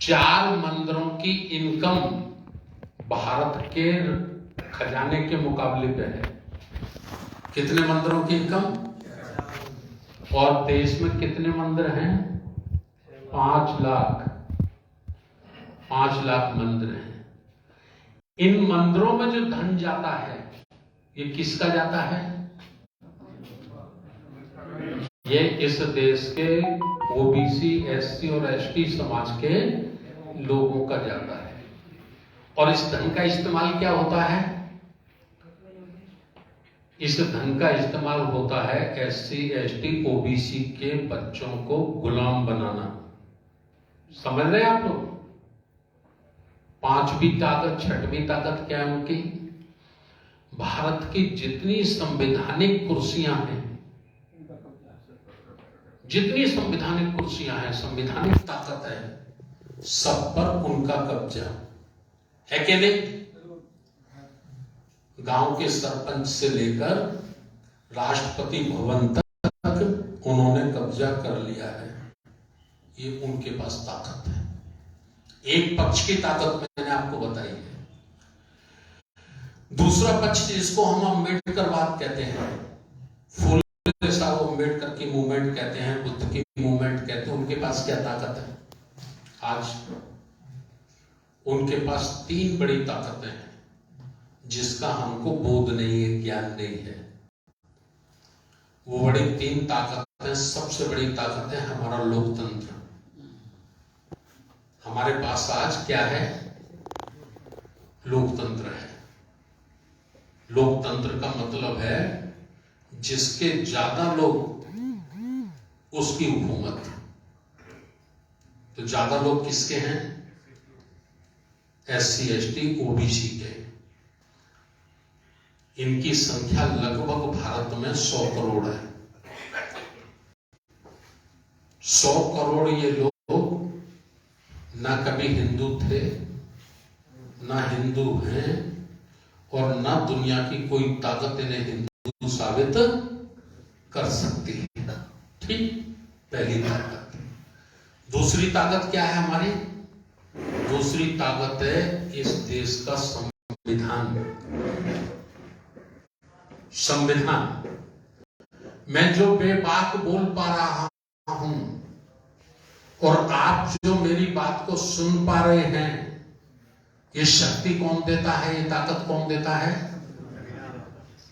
4 मंदिरों की इनकम भारत के खजाने के मुकाबले पे है। कितने मंदिरों की इनकम? और देश में कितने मंदिर हैं? 5 लाख। 5 लाख मंदिर हैं। इन मंदिरों में जो धन जाता है, ये किसका जाता है? ये इस देश के OBC, SC और ST समाज के लोगों का जाता है। और इस धन का इस्तेमाल क्या होता है? इस धन का इस्तेमाल होता है SC, ST, OBC के बच्चों को गुलाम बनाना। समझ रहे हैं आप लोग? 5वीं ताकत, 6वीं ताकत क्या है उनकी? भारत की जितनी संवैधानिक कुर्सियां हैं, जितनी संवैधानिक कुर्सियां हैं, संवैधानिक ताकत है, सब पर उनका कब्जा है कि नहीं? गांव के सरपंच से लेकर राष्ट्रपति भवन तक उन्होंने कब्जा कर लिया है। ये उनके पास ताकत है। एक पक्ष की ताकत मैंने आपको बताई है। दूसरा पक्ष जिसको हम अम्बेडकरवाद कहते हैं, फुले साहब अम्बेडकर की मूवमेंट कहते हैं, बुद्ध की मूवमेंट कहते हैं, उनके पास क्या ताकत है? आज उनके पास 3 बड़ी ताकतें हैं जिसका हमको बोध नहीं है, ज्ञान नहीं है। वो बड़ी 3 ताकतें, सबसे बड़ी ताकत है हमारा लोकतंत्र। हमारे पास आज क्या है? लोकतंत्र है। लोकतंत्र का मतलब है जिसके ज्यादा लोग उसकी हुकूमत। तो ज्यादा लोग किसके हैं? SC ST OBC के। इनकी संख्या लगभग भारत में 100 करोड़ है। 100 करोड़ ये लोग ना कभी हिंदू थे, ना हिंदू हैं, और ना दुनिया की कोई ताकत इन्हें हिंदू साबित कर सकती है। ठीक, पहली ताकत। दूसरी ताकत क्या है हमारी? दूसरी ताकत है इस देश का संविधान। संविधान। मैं जो बेबाक बोल पा रहा हूं और आप जो मेरी बात को सुन पा रहे हैं, ये शक्ति कौन देता है? ये ताकत कौन देता है?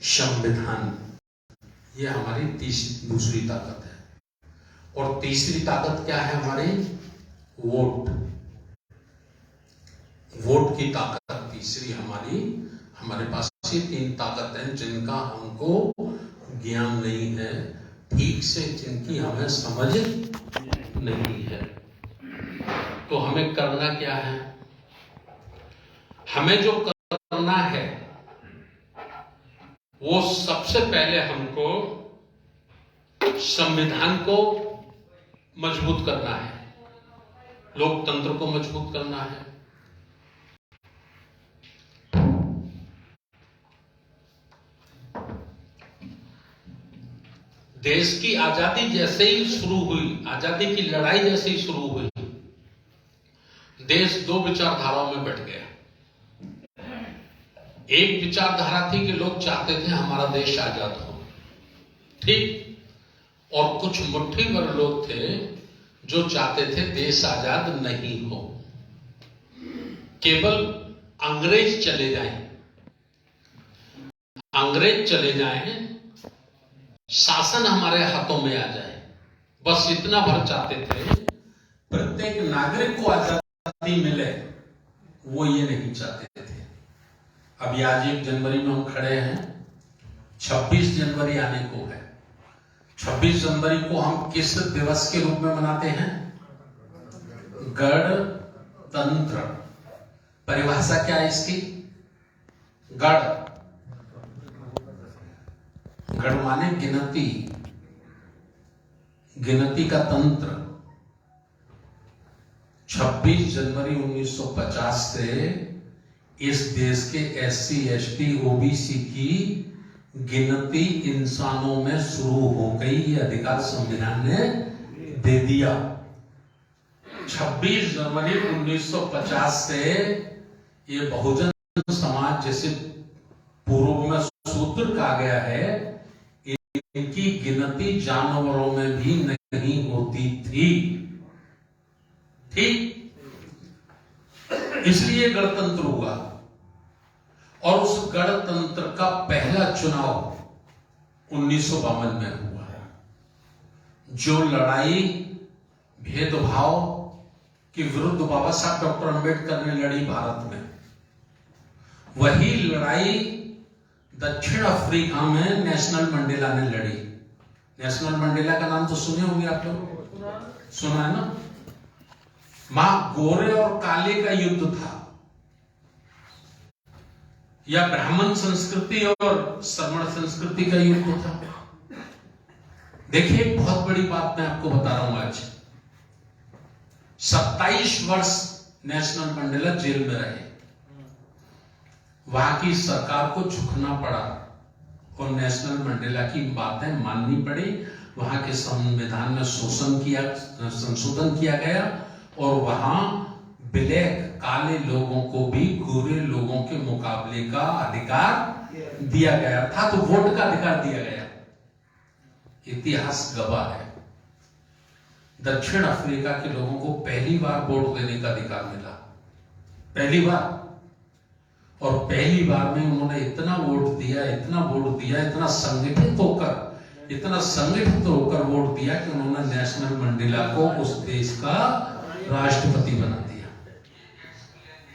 संविधान। ये हमारी दूसरी ताकत है। और तीसरी ताकत क्या है हमारी? वोट। वोट की ताकत तीसरी हमारे पास ये 3 ताकतें जिनका हमको ज्ञान नहीं है, ठीक से जिनकी हमें समझ नहीं है। तो हमें करना क्या है? हमें जो करना है वो सबसे पहले हमको संविधान को मजबूत करना है, लोकतंत्र को मजबूत करना है। देश की आजादी जैसे ही शुरू हुई, आजादी की लड़ाई जैसे ही शुरू हुई, देश 2 विचारधाराओं में बट गया। एक विचारधारा थी कि लोग चाहते थे हमारा देश आजाद हो, ठीक, और कुछ मुट्ठी भर लोग थे जो चाहते थे देश आजाद नहीं हो, केवल अंग्रेज चले जाएं, अंग्रेज चले जाएं, शासन हमारे हाथों में आ जाए, बस इतना भर चाहते थे। प्रत्येक नागरिक को आजादी मिले, वो ये नहीं चाहते थे। अभी आज 1 जनवरी में हम खड़े हैं, 26 जनवरी आने को है। 26 जनवरी को हम किस दिवस के रूप में मनाते हैं? गणतंत्र। परिभाषा क्या है इसकी? गण। गण माने गिनती, गिनती का तंत्र। 26 जनवरी 1950 से इस देश के SC ST OBC की गिनती इंसानों में शुरू हो गई। ये अधिकार संविधान ने दे दिया। 26 जनवरी 1950 से ये बहुजन समाज, जैसे पूर्व में सूत्र कहा गया है, इनकी गिनती जानवरों में भी नहीं होती थी, ठीक। इसलिए गणतंत्र हुआ, और उस गणतंत्र का पहला चुनाव 1952 में हुआ। जो लड़ाई भेदभाव के विरुद्ध बाबा साहब डॉक्टर अंबेडकर ने लड़ी भारत में, वही लड़ाई दक्षिण अफ्रीका में नेशनल मंडेला ने लड़ी। नेशनल मंडेला का नाम तो सुने होंगे आप लोग, सुना है ना? मां गोरे और काले का युद्ध था, या ब्राह्मण संस्कृति और श्रमण संस्कृति का युद्ध था। देखिए, बहुत बड़ी बात मैं आपको बता रहा हूं आज। 27 वर्ष नेशनल मंडेला जेल में रहे। वहां की सरकार को झुकना पड़ा और नेशनल मंडेला की बातें माननी पड़ी। वहां के संविधान में संशोधन किया गया और वहां ब्लैक काले लोगों को भी गोरे लोगों के मुकाबले का अधिकार दिया गया था, तो वोट का अधिकार दिया गया। इतिहास गवाह है, दक्षिण अफ्रीका के लोगों को पहली बार वोट देने का अधिकार मिला, पहली बार। और पहली बार में उन्होंने इतना वोट दिया, इतना वोट दिया, इतना संगठित होकर वोट दिया कि उन्होंने नेल्सन मंडेला को उस देश का राष्ट्रपति बना दिया।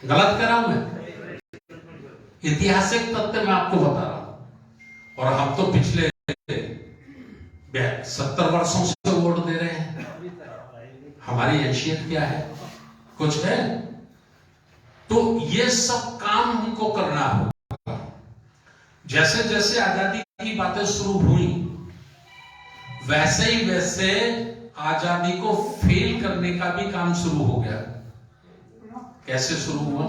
गलत कर रहा हूं मैं? ऐतिहासिक तथ्य मैं आपको बता रहा हूं। और हम तो पिछले 70 वर्षों से वोट दे रहे हैं। हमारी हैसियत क्या है? कुछ है? तो ये सब काम हमको करना होगा। जैसे जैसे आजादी की बातें शुरू हुई, वैसे ही वैसे आजादी को फेल करने का भी काम शुरू हो गया। कैसे शुरू हुआ?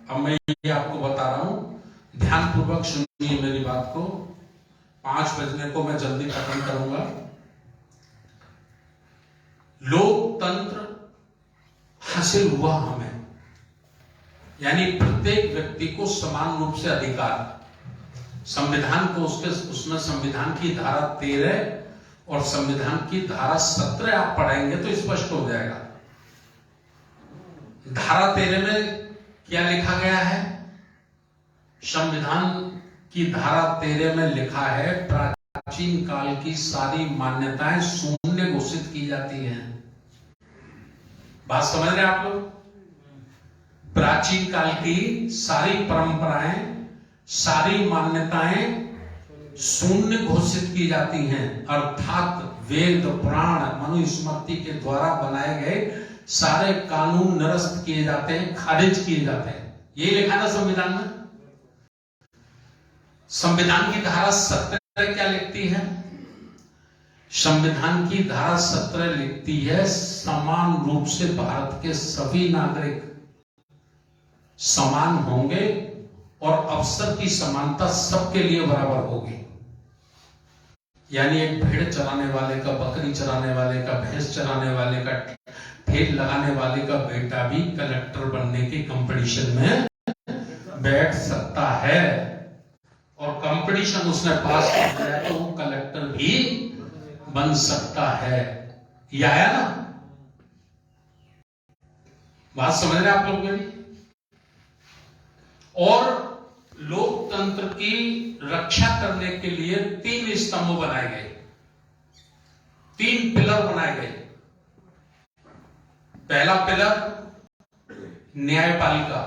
अब मैं ये आपको बता रहा हूं, ध्यानपूर्वक सुनिए मेरी बात को। 5 बजने को मैं जल्दी खत्म करूंगा। लोकतंत्र हासिल हुआ हमें, यानी प्रत्येक व्यक्ति को समान रूप से अधिकार। संविधान को उसमें संविधान की धारा 13 और संविधान की धारा 17 आप पढ़ेंगे तो स्पष्ट हो जाएगा। धारा 13 में क्या लिखा गया है? संविधान की धारा 13 में लिखा है, प्राचीन काल की सारी मान्यताएं शून्य घोषित की जाती हैं। बात समझ रहे हैं आप लोग? प्राचीन काल की सारी परंपराएं, सारी मान्यताएं शून्य घोषित की जाती हैं, अर्थात वेद, पुराण, मनुस्मृति के द्वारा बनाए गए सारे कानून निरस्त किए जाते हैं, खारिज किए जाते हैं। ये लिखा था संविधान में। संविधान की धारा 17 क्या लिखती है? संविधान की धारा 17 लिखती है, समान रूप से भारत के सभी नागरिक समान होंगे और अवसर की समानता सबके लिए बराबर होगी। यानी एक भेड़ चराने वाले का, बकरी चराने वाले का, भैंस चराने वाले का, ठेल लगाने वाले का बेटा भी कलेक्टर बनने के कंपटीशन में बैठ सकता है, और कंपटीशन उसने पास कर दिया तो वो कलेक्टर भी बन सकता है। ये आया ना? बात समझ रहे आप लोग मेरी? और लोकतंत्र की रक्षा करने के लिए 3 स्तंभ बनाए गए, 3 पिलर बनाए गए। पहला पिलर न्यायपालिका।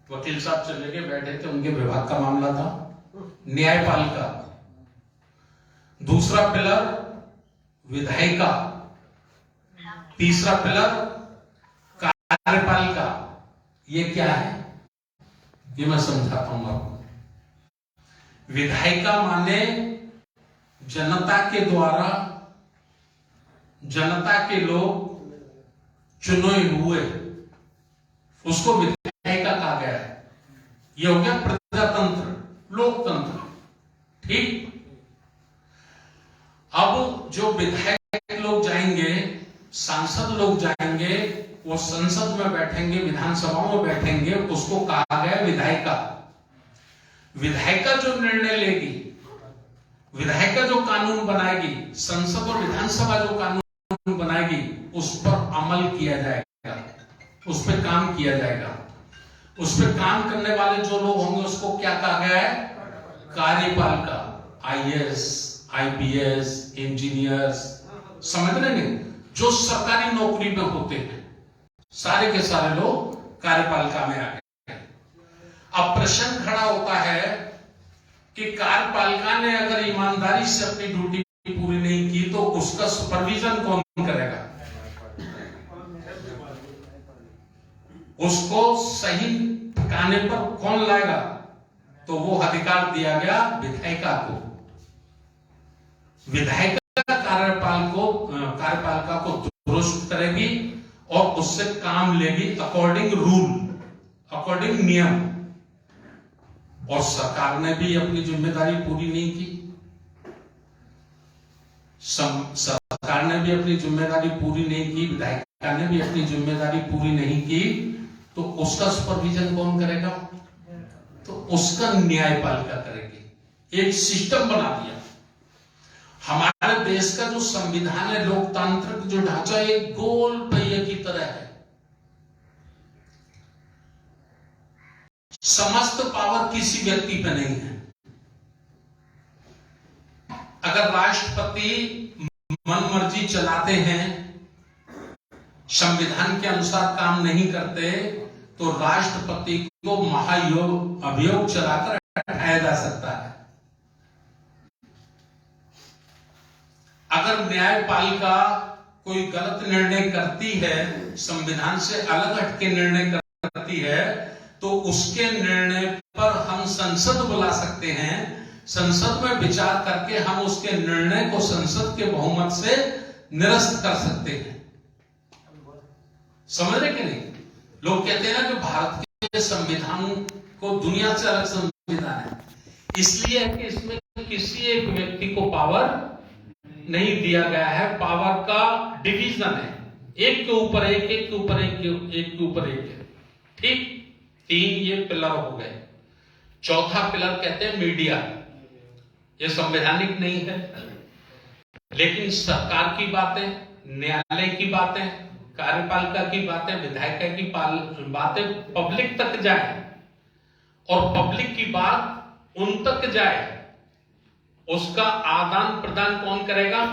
वकील साहब चले के बैठे थे, उनके विभाग का मामला था, न्यायपालिका। दूसरा पिलर विधायिका। तीसरा पिलर कार्यपालिका। ये क्या है ये मैं समझाता हूं आपको। विधायिका माने जनता के द्वारा, जनता के लोग चुने हुए, उसको विधायिका कहा गया है। ये हो गया प्रजातंत्र, लोकतंत्र। ठीक। अब जो विधायक लोग जाएंगे, सांसद लोग जाएंगे, वो संसद में बैठेंगे, विधानसभाओं में बैठेंगे, उसको कहा गया विधायिका। विधायिका जो निर्णय लेगी, विधायिका जो कानून बनाएगी, संसद और विधानसभा जो कानून बनाएगी, उस पर अमल किया जाएगा, उस पर काम किया जाएगा। उस पर काम करने वाले जो लोग होंगे उसको क्या कहा गया है? कार्यपालिका। IAS, IPS, इंजीनियर्स, समझ रहे नहीं? जो सरकारी नौकरी में होते हैं, सारे के सारे लोग कार्यपालिका में आ गए। अब प्रश्न खड़ा होता है कि कार्यपालिका ने अगर ईमानदारी से अपनी ड्यूटी पूरी नहीं की तो उसका सुपरविजन कौन करेगा? उसको सही ठिकाने पर कौन लाएगा? तो वो अधिकार दिया गया विधायिका को। विधायिका कार्यपालिका को दुरुस्त करेगी और उससे काम लेगी अकॉर्डिंग रूल, अकॉर्डिंग नियम। और सरकार ने भी अपनी जिम्मेदारी पूरी नहीं की। सरकार ने भी अपनी जिम्मेदारी पूरी नहीं की, विधायक ने भी अपनी जिम्मेदारी पूरी नहीं की तो उसका सुपरविजन कौन करेगा? तो उसका न्यायपालिका करेगी। एक सिस्टम बना दिया। हमारे देश का जो संविधान है, लोकतांत्रिक जो ढांचा, एक गोल पहिए की तरह है। समस्त पावर किसी व्यक्ति पे नहीं है। अगर राष्ट्रपति मनमर्जी चलाते हैं, संविधान के अनुसार काम नहीं करते, तो राष्ट्रपति को महायोग अभियोग चलाकर हटाया जा सकता है। अगर न्यायपालिका कोई गलत निर्णय करती है, संविधान से अलग हटके निर्णय करती है, तो उसके निर्णय पर हम संसद बुला सकते हैं। संसद में विचार करके हम उसके निर्णय को संसद के बहुमत से निरस्त कर सकते हैं। समझ रहे कि नहीं? लोग कहते हैं ना कि भारत के संविधान को दुनिया से अलग संविधान है, इसलिए कि इसमें किसी एक व्यक्ति को पावर नहीं दिया गया है। पावर का डिवीजन है, एक के ऊपर एक, एक के ऊपर एक, एक के ऊपर एक है। ठीक, 3 ये पिलर हो गए। चौथा पिलर कहते हैं मीडिया। ये संवैधानिक नहीं है, लेकिन सरकार की बातें, न्यायालय की बातें, कार्यपालिका की बातें, विधायिका की बातें पब्लिक तक जाए और पब्लिक की बात उन तक जाए, उसका आदान प्रदान कौन करेगा?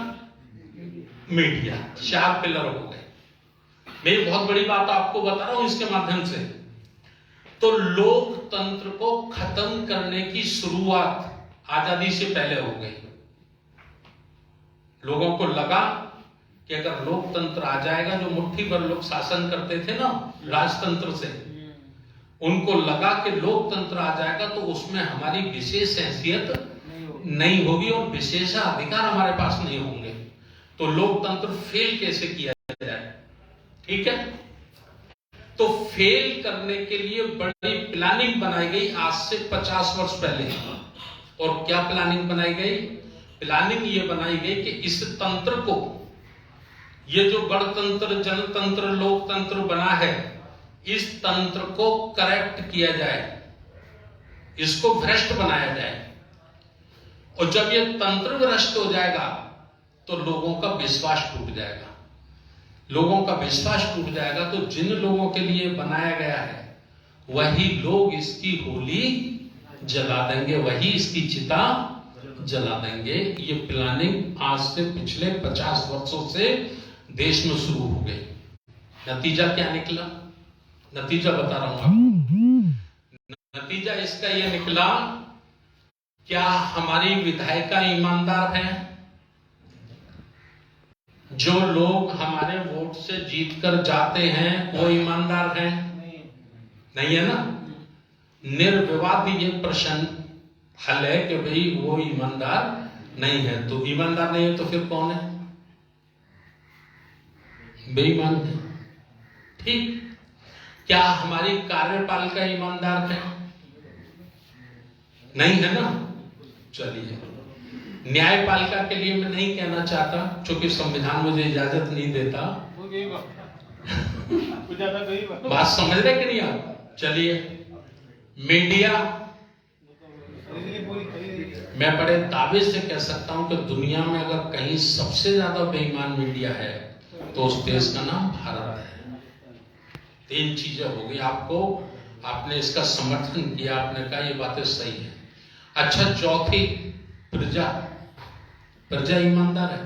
मीडिया। 4 पिलर हो गए। मैं ये बहुत बड़ी बात आपको बता रहा हूं इसके माध्यम से। तो लोकतंत्र को खत्म करने की शुरुआत आजादी से पहले हो गई। लोगों को लगा कि अगर लोकतंत्र आ जाएगा, जो मुट्ठी भर लोग शासन करते थे ना राजतंत्र से, उनको लगा कि लोकतंत्र आ जाएगा तो उसमें हमारी विशेष हैसियत नहीं होगी और विशेषाधिकार हमारे पास नहीं होंगे। तो लोकतंत्र फेल कैसे किया जाए? ठीक है, तो फेल करने के लिए बड़ी प्लानिंग बनाई गई आज से 50 वर्ष पहले। और क्या प्लानिंग बनाई गई? प्लानिंग ये बनाई गई कि इस तंत्र को, ये जो गणतंत्र, जनतंत्र, लोकतंत्र बना है, इस तंत्र को करेक्ट किया जाए, इसको भ्रष्ट बनाया जाए। और जब ये तंत्र भ्रष्ट हो जाएगा तो लोगों का विश्वास टूट जाएगा। लोगों का विश्वास टूट जाएगा तो जिन लोगों के लिए बनाया गया है वही लोग इसकी होली जला देंगे, वही इसकी चिता जला देंगे। ये प्लानिंग आज से पिछले 50 वर्षों से देश में शुरू हो गई। नतीजा क्या निकला? नतीजा बता रहा हूं आपको। नतीजा इसका यह निकला, क्या हमारी विधायिका ईमानदार है? जो लोग हमारे वोट से जीतकर जाते हैं वो ईमानदार हैं? नहीं है ना? निर्विवाद ये प्रश्न हल है कि भाई वो ईमानदार नहीं है। तो ईमानदार नहीं है तो फिर कौन है? बेईमान है। ठीक, क्या हमारी कार्यपालिका ईमानदार है? नहीं है ना? चलिए, न्यायपालिका के लिए मैं नहीं कहना चाहता क्योंकि संविधान मुझे इजाजत नहीं देता। बात समझ रहे कि नहीं आप? चलिए, मीडिया, मैं बड़े दावे से कह सकता हूं कि दुनिया में अगर कहीं सबसे ज्यादा बेईमान मीडिया है तो उस देश का नाम भारत है। 3 चीजें हो गई। आपको, आपने इसका समर्थन किया, आपने कहा ये बातें सही है। अच्छा, चौथी, प्रजा। प्रजा ईमानदार है?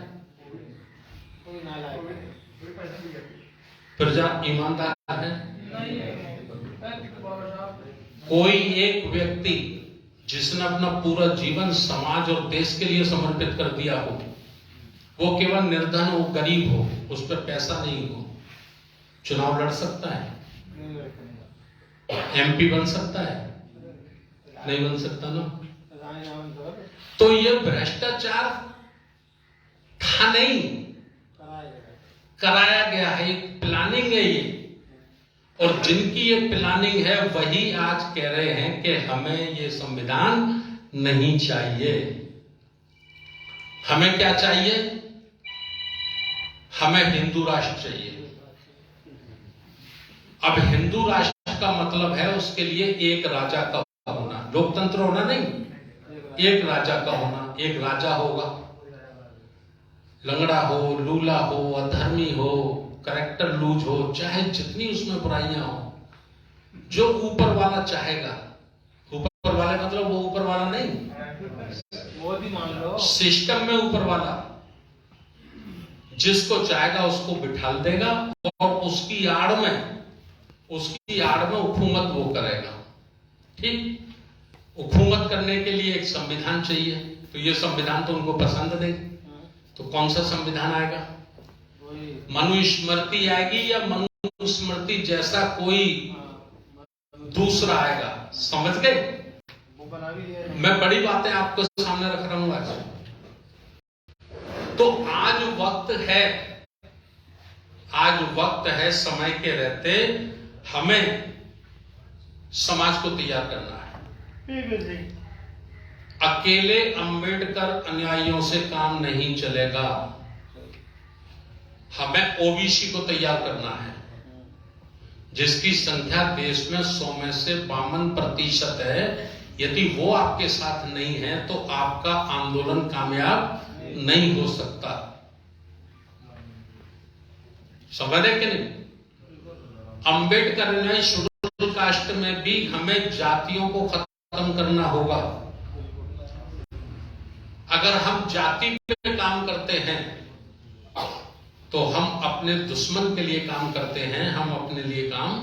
प्रजा ईमानदार है? कोई एक व्यक्ति जिसने अपना पूरा जीवन समाज और देश के लिए समर्पित कर दिया हो, वो केवल निर्धन हो, गरीब हो, उस पर पैसा नहीं हो, चुनाव लड़ सकता है? एमपी बन सकता है? नहीं बन सकता ना। तो ये भ्रष्टाचार था नहीं, कराया गया है। एक प्लानिंग है ये। और जिनकी ये प्लानिंग है वही आज कह रहे हैं कि हमें ये संविधान नहीं चाहिए। हमें क्या चाहिए? हमें हिंदू राष्ट्र चाहिए। अब हिंदू राष्ट्र का मतलब है उसके लिए एक राजा का होना, लोकतंत्र होना नहीं, एक राजा का होना। एक राजा होगा, लंगड़ा हो, लूला हो, अधर्मी हो, कैरेक्टर लूज हो, चाहे जितनी उसमें बुराइयां हो, जो ऊपर वाला चाहेगा, ऊपर वाले मतलब वो ऊपर वाला नहीं, वो भी मान लो सिस्टम में ऊपर वाला जिसको चाहेगा उसको बिठा देगा और उसकी आड़ में हुकूमत वो करेगा। ठीक, हुकूमत करने के लिए एक संविधान चाहिए, तो ये संविधान तो उनको पसंद नहीं, तो कौन सा संविधान आएगा? मनुस्मृति आएगी या मनुस्मृति जैसा कोई दूसरा आएगा? समझ गए? मैं बड़ी बातें आपको सामने रख रहा हूं आज। तो आज वक्त है समय के रहते हमें समाज को तैयार करना है। अकेले अंबेडकर अनुयायियों से काम नहीं चलेगा, हमें ओबीसी को तैयार करना है, जिसकी संख्या देश में 100 में से 52% है। यदि वो आपके साथ नहीं है तो आपका आंदोलन कामयाब नहीं हो सकता। समझ रहे कि नहीं? अंबेडकर ने शेड्यूल कास्ट में भी हमें जातियों को खत्म करना होगा। अगर हम जाति पे काम करते हैं तो हम अपने दुश्मन के लिए काम करते हैं, हम अपने लिए काम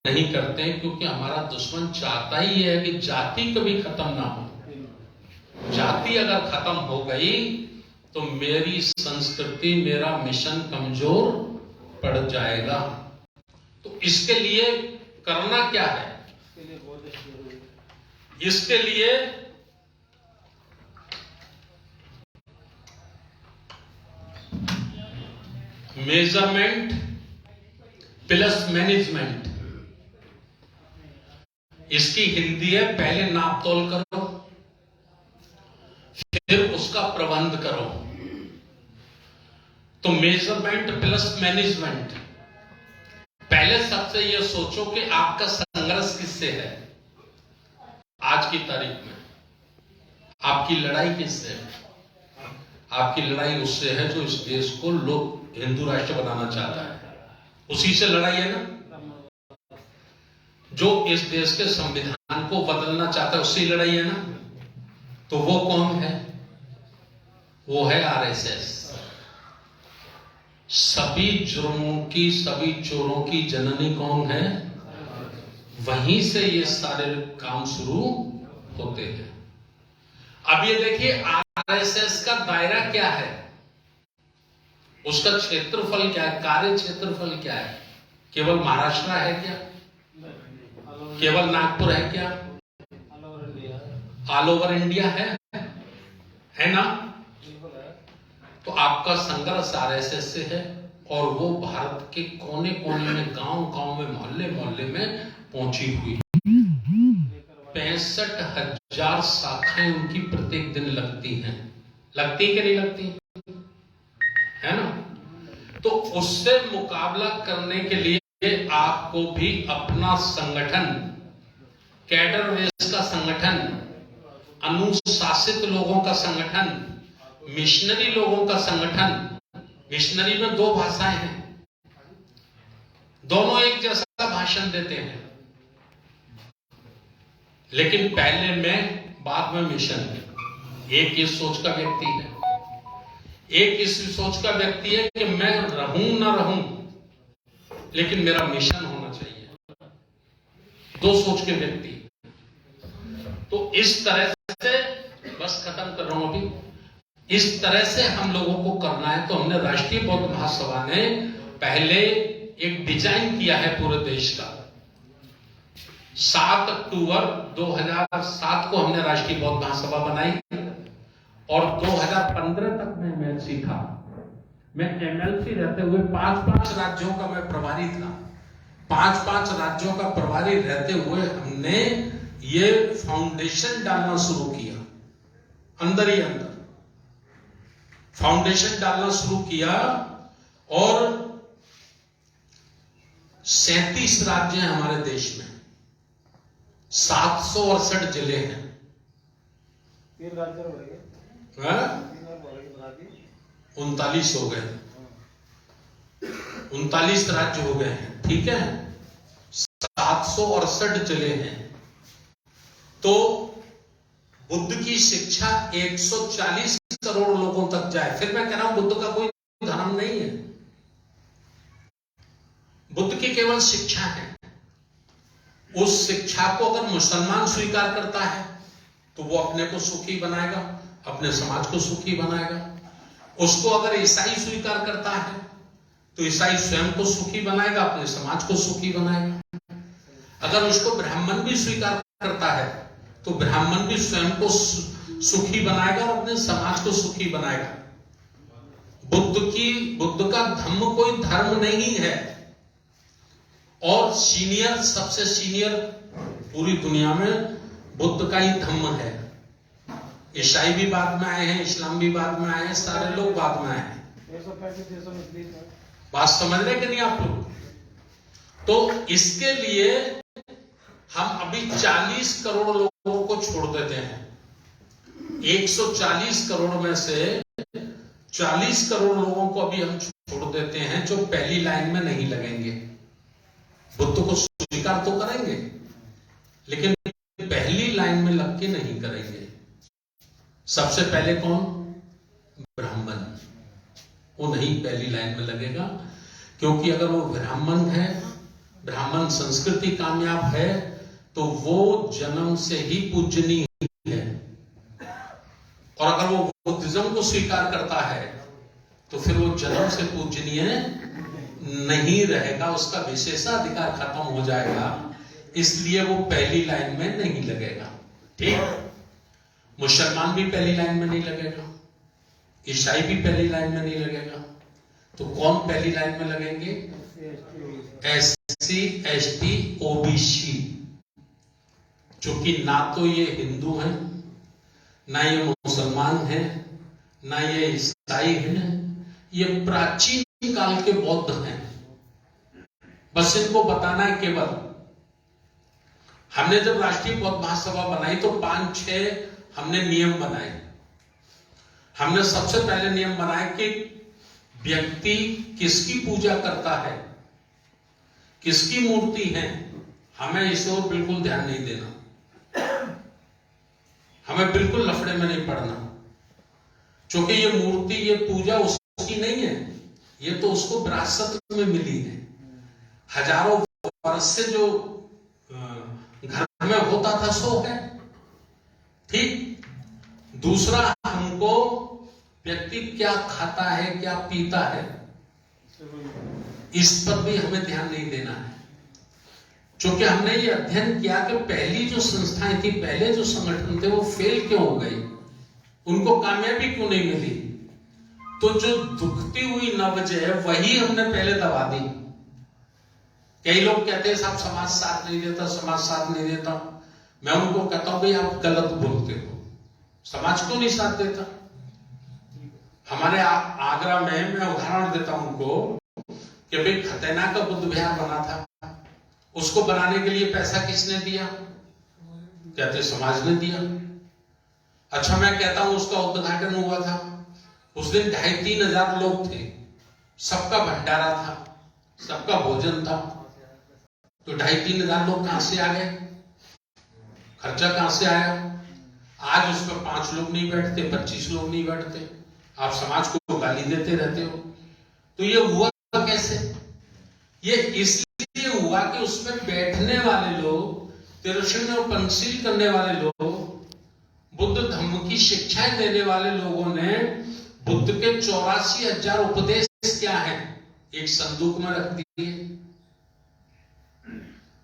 नहीं करते हैं, क्योंकि हमारा दुश्मन चाहता ही है कि जाति कभी खत्म ना हो। जाति अगर खत्म हो गई तो मेरी संस्कृति, मेरा मिशन कमजोर पड़ जाएगा। तो इसके लिए करना क्या है? इसके लिए मेजरमेंट प्लस मैनेजमेंट, इसकी हिंदी है पहले नाप तोल करो फिर उसका प्रबंध करो। तो मेजरमेंट प्लस मैनेजमेंट, पहले सबसे यह सोचो कि आपका संघर्ष किससे है आज की तारीख में। आपकी लड़ाई किससे है? आपकी लड़ाई उससे है जो इस देश को लोग हिंदू राष्ट्र बनाना चाहता है, उसी से लड़ाई है ना। जो इस देश के संविधान को बदलना चाहता है उससे लड़ाई है ना। तो वो कौन है? वो है आरएसएस। सभी जुर्मों की, सभी चोरों की जननी कौन है? वहीं से ये सारे काम शुरू होते हैं। अब ये देखिए आरएसएस का दायरा क्या है, उसका क्षेत्रफल क्या है, कार्य क्षेत्रफल क्या है? केवल महाराष्ट्र है क्या? केवल नागपुर है क्या? ऑल ओवर इंडिया है ना? तो आपका संघर्ष आरएसएस से है और वो भारत के कोने कोने में, गांव गांव में, मोहल्ले मोहल्ले में पहुंची हुई। 65,000 शाखाएं उनकी प्रत्येक दिन लगती हैं। लगती कि नहीं लगती? है ना? तो उससे मुकाबला करने के लिए आपको भी अपना संगठन, कैडर बेस का संगठन, अनुशासित लोगों का संगठन, मिशनरी लोगों का संगठन। मिशनरी में 2 भाषाएं हैं, दोनों एक जैसा भाषण देते हैं, लेकिन पहले में बाद में मिशन। एक इस सोच का व्यक्ति है, एक इस सोच का व्यक्ति है कि मैं रहूं ना रहूं लेकिन मेरा मिशन होना चाहिए। 2 सोच के व्यक्ति। तो इस तरह से, बस खत्म कर रहा हूं अभी, इस तरह से हम लोगों को करना है। तो हमने राष्ट्रीय बौद्ध महासभा ने पहले एक डिजाइन किया है पूरे देश का। 7 अक्टूबर 2007 को हमने राष्ट्रीय बौद्ध महासभा बनाई और 2015 तक मैं एमएलसी था। मैं एमएलसी रहते हुए 5-5 राज्यों का मैं प्रभारी था। 5-5 राज्यों का प्रभारी रहते हुए हमने ये फाउंडेशन डालना शुरू किया, अंदर ही अंदर फाउंडेशन डालना शुरू किया और 37 राज्य हैं हमारे देश में, 768 जिले हैं। 39 हो गए, 39 राज्य हो गए हैं, ठीक है। 768 जिले हैं। तो बुद्ध की शिक्षा 140 करोड़ लोगों तक जाए। फिर मैं कह रहा हूं बुद्ध का कोई धर्म नहीं है, बुद्ध की केवल शिक्षा है। उस शिक्षा को अगर मुसलमान स्वीकार करता है तो वो अपने को सुखी बनाएगा, अपने समाज को सुखी बनाएगा। उसको अगर ईसाई स्वीकार करता है तो ईसाई स्वयं को सुखी बनाएगा, अपने समाज को सुखी बनाएगा। अगर उसको ब्राह्मण भी स्वीकार करता है तो ब्राह्मण भी स्वयं को सुखी बनाएगा और अपने समाज को सुखी बनाएगा। बुद्ध का धम्म कोई धर्म नहीं है। और सबसे सीनियर पूरी दुनिया में बुद्ध का ही धम्म है। ईसाई भी बाद में आए हैं, इस्लाम भी बाद में आए हैं, सारे लोग बाद में आए हैं। बात समझ रहे कि नहीं आप लोग? तो इसके लिए हम अभी 40 करोड़ लोगों को छोड़ देते हैं। 140 करोड़ में से 40 करोड़ लोगों को अभी हम छोड़ देते हैं जो पहली लाइन में नहीं लगेंगे। बुद्ध को स्वीकार तो करेंगे लेकिन पहली लाइन में लग के नहीं करेंगे। सबसे पहले कौन? ब्राह्मण। वो नहीं पहली लाइन में लगेगा, क्योंकि अगर वो ब्राह्मण है, ब्राह्मण संस्कृति कामयाब है, तो वो जन्म से ही पूजनीय है। और अगर वो बुद्धिज्म को स्वीकार करता है तो फिर वो जन्म से पूजनीय नहीं रहेगा, उसका विशेषाधिकार खत्म हो जाएगा। इसलिए वो पहली लाइन में नहीं लगेगा। ठीक, मुसलमान भी पहली लाइन में नहीं लगेगा, ईसाई भी पहली लाइन में नहीं लगेगा। तो कौन पहली लाइन में लगेंगे? SC ST OBC, क्योंकि ना तो ये हिंदू हैं, ना ये मुसलमान हैं, ना ये ईसाई हैं, ये प्राचीन काल के बौद्ध हैं। बस इनको बताना है केवल। हमने जब राष्ट्रीय बौद्ध महासभा बनाई तो 5-6 हमने नियम बनाए। हमने सबसे पहले नियम बनाए कि व्यक्ति किसकी पूजा करता है, किसकी मूर्ति है, हमें इस ओर बिल्कुल ध्यान नहीं देना। हमें बिल्कुल लफड़े में नहीं पड़ना, क्योंकि ये मूर्ति, ये पूजा उसकी नहीं है, ये तो उसको विरासत में मिली है। हजारों वर्ष से जो घर में होता था सो है। ठीक। दूसरा, हमको व्यक्ति क्या खाता है, क्या पीता है, इस पर भी हमें ध्यान नहीं देना है। क्योंकि हमने ये अध्ययन किया कि पहली जो संस्थाएं थी, पहले जो संगठन थे, वो फेल क्यों हो गई, उनको कामयाबी क्यों नहीं मिली। तो जो दुखती हुई नब्ज है वही हमने पहले दबा दी। कई लोग कहते हैं साहब समाज साथ नहीं देता, समाज साथ नहीं देता। मैं उनको कहता हूं भाई आप गलत बोलते हो, समाज क्यों नहीं साथ देता। हमारे आगरा में, मैं उदाहरण देता हूं उनको, कि भाई खतैना का बुद्ध विहार बना था, उसको बनाने के लिए पैसा किसने दिया? कहते समाज ने दिया। अच्छा, मैं कहता हूं उसका उद्घाटन हुआ था, उस दिन 2,500-3 हजार लोग थे, सबका भंडारा था, सबका भोजन था। तो 2,500-3 हजार लोग कहां से आ गए? खर्चा कहां से आया? आज उस पर 5 लोग नहीं बैठते, 25 लोग नहीं बैठते। आप समाज को गाली देते रहते हो। तो ये हुआ कैसे? ये इसलिए हुआ कि उसमें बैठने वाले लोग, तिरस्कार और पंचशील करने वाले लोग, बुद्ध धम्म की शिक्षाएं देने वाले लोगों ने बुद्ध के 84,000 उपदेश क्या है, एक संदूक में रख दिए।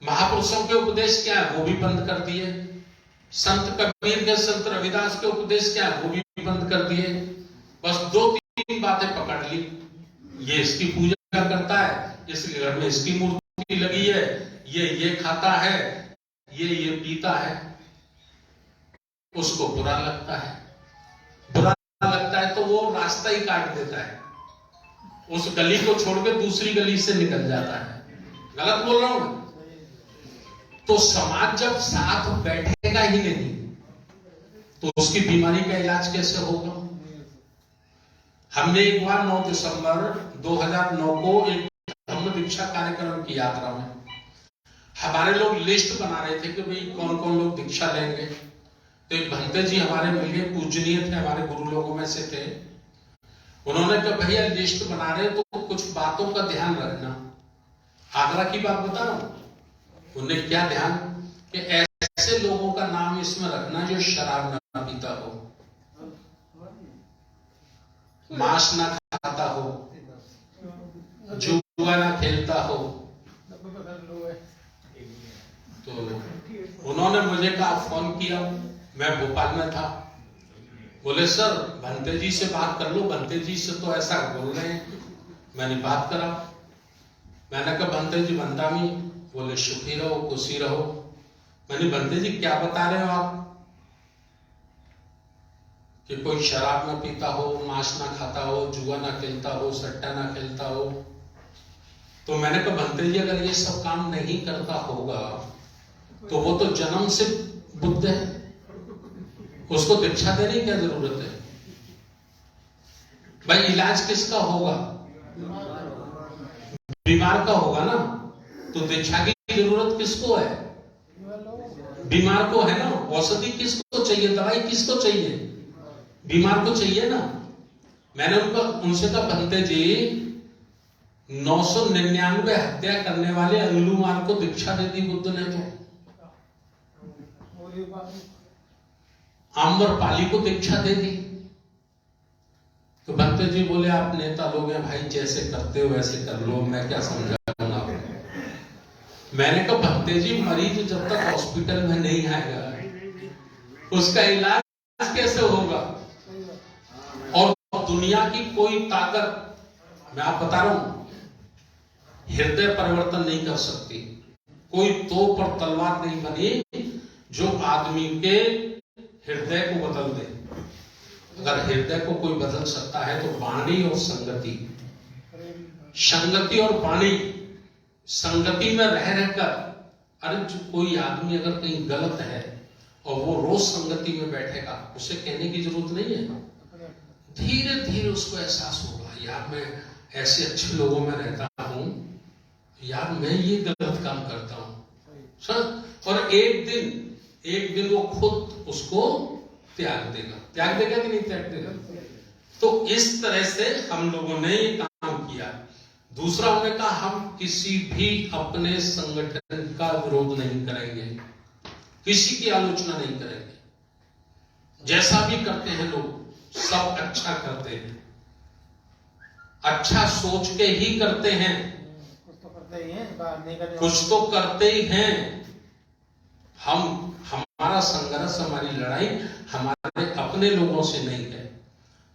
महापुरुषों के उपदेश क्या है, वो भी बंद कर दिए। संत कबीर के, संत रविदास के उपदेश क्या है, वो भी बंद कर दिए। बस 2-3 बातें पकड़ ली। ये इसकी पूजा करता है, इसके घर में इसकी मूर्ति लगी है, ये खाता है, ये पीता है। उसको बुरा लगता है, बुरा लगता है तो वो रास्ता ही काट देता है, उस गली को छोड़ के दूसरी गली से निकल जाता है। गलत बोल रहा हूं मैं? तो समाज जब साथ बैठेगा ही नहीं तो उसकी बीमारी का इलाज कैसे होगा? हमने एक बार 9 दिसंबर 2009 को एक धम्म दीक्षा कार्यक्रम की यात्रा में हमारे लोग लिस्ट बना रहे थे कि भाई कौन कौन लोग दीक्षा लेंगे। तो एक भंते जी हमारे मिले, पूजनीय थे, हमारे गुरु लोगों में से थे। उन्होंने कहा भैया लिस्ट बना रहे तो कुछ बातों का ध्यान रखना। आगरा की बात बता रहा हूं। उन्होंने क्या ध्यान कि ऐसे लोगों का नाम इसमें रखना जो शराब ना पीता हो, मांस ना खाता हो, जुआ ना खेलता हो। तो उन्होंने मुझे कहा, फोन किया, मैं भोपाल में था, बोले सर भंते जी से बात कर लो, भंते जी से तो ऐसा बोल रहे हैं। मैंने बात करा, मैंने कहा भंते जी बंदामी, बोले सुखी रहो खुशी रहो। मैंने भंते जी क्या बता रहे हो आप कि कोई शराब ना पीता हो, मांस ना खाता हो, जुआ ना खेलता हो, सट्टा ना खेलता हो। तो मैंने कहा भंते जी अगर ये सब काम नहीं करता होगा तो वो तो जन्म से बुद्ध है, उसको दीक्षा देने की क्या जरूरत है? भाई इलाज किसका होगा? बीमार का होगा ना। तो दीक्षा की जरूरत किसको है? बीमार को है ना। औषधि किसको चाहिए? दवाई किसको चाहिए? बीमार को चाहिए ना। मैंने उनसे कहा भंते जी 999 हत्या करने वाले अंगुलीमाल को दीक्षा दे दी बुद्ध ने, तो आम्रपाली को दीक्षा दे दी। तो भंते जी बोले आप नेता लोग हैं भाई, जैसे करते हो वैसे कर लो, मैं क्या समझाऊं आपको। मैंने कहा भंते जी मरीज जब तक हॉस्पिटल में नहीं आएगा उसका इलाज कैसे होगा? और दुनिया की कोई ताकत, मैं आप बता रहा हूं, हृदय परिवर्तन नहीं कर सकती। कोई तोप और तलवार नहीं बनी जो आदमी के हृदय को बदल दे। अगर हृदय को कोई बदल सकता है तो वाणी और संगति, संगति और वाणी, संगति में रह रहकर, अरे जो कोई आदमी अगर कहीं गलत है और वो रोज संगति में बैठेगा, उसे कहने की जरूरत नहीं है। धीरे धीरे उसको एहसास होगा, यार मैं ऐसे अच्छे लोगों में रहता हूं, यार मैं ये गलत काम करता हूं। और एक दिन वो खुद उसको त्याग देगा कि नहीं त्याग देगा? तो इस तरह से हम लोगों ने ये काम किया। दूसरा हमने कहा हम किसी भी अपने संगठन का विरोध नहीं करेंगे, किसी की आलोचना नहीं करेंगे। जैसा भी करते हैं लोग सब अच्छा करते हैं, अच्छा सोच के ही करते हैं, कुछ तो करते ही हैं। हमारा संघर्ष, हमारी लड़ाई हमारे अपने लोगों से नहीं है।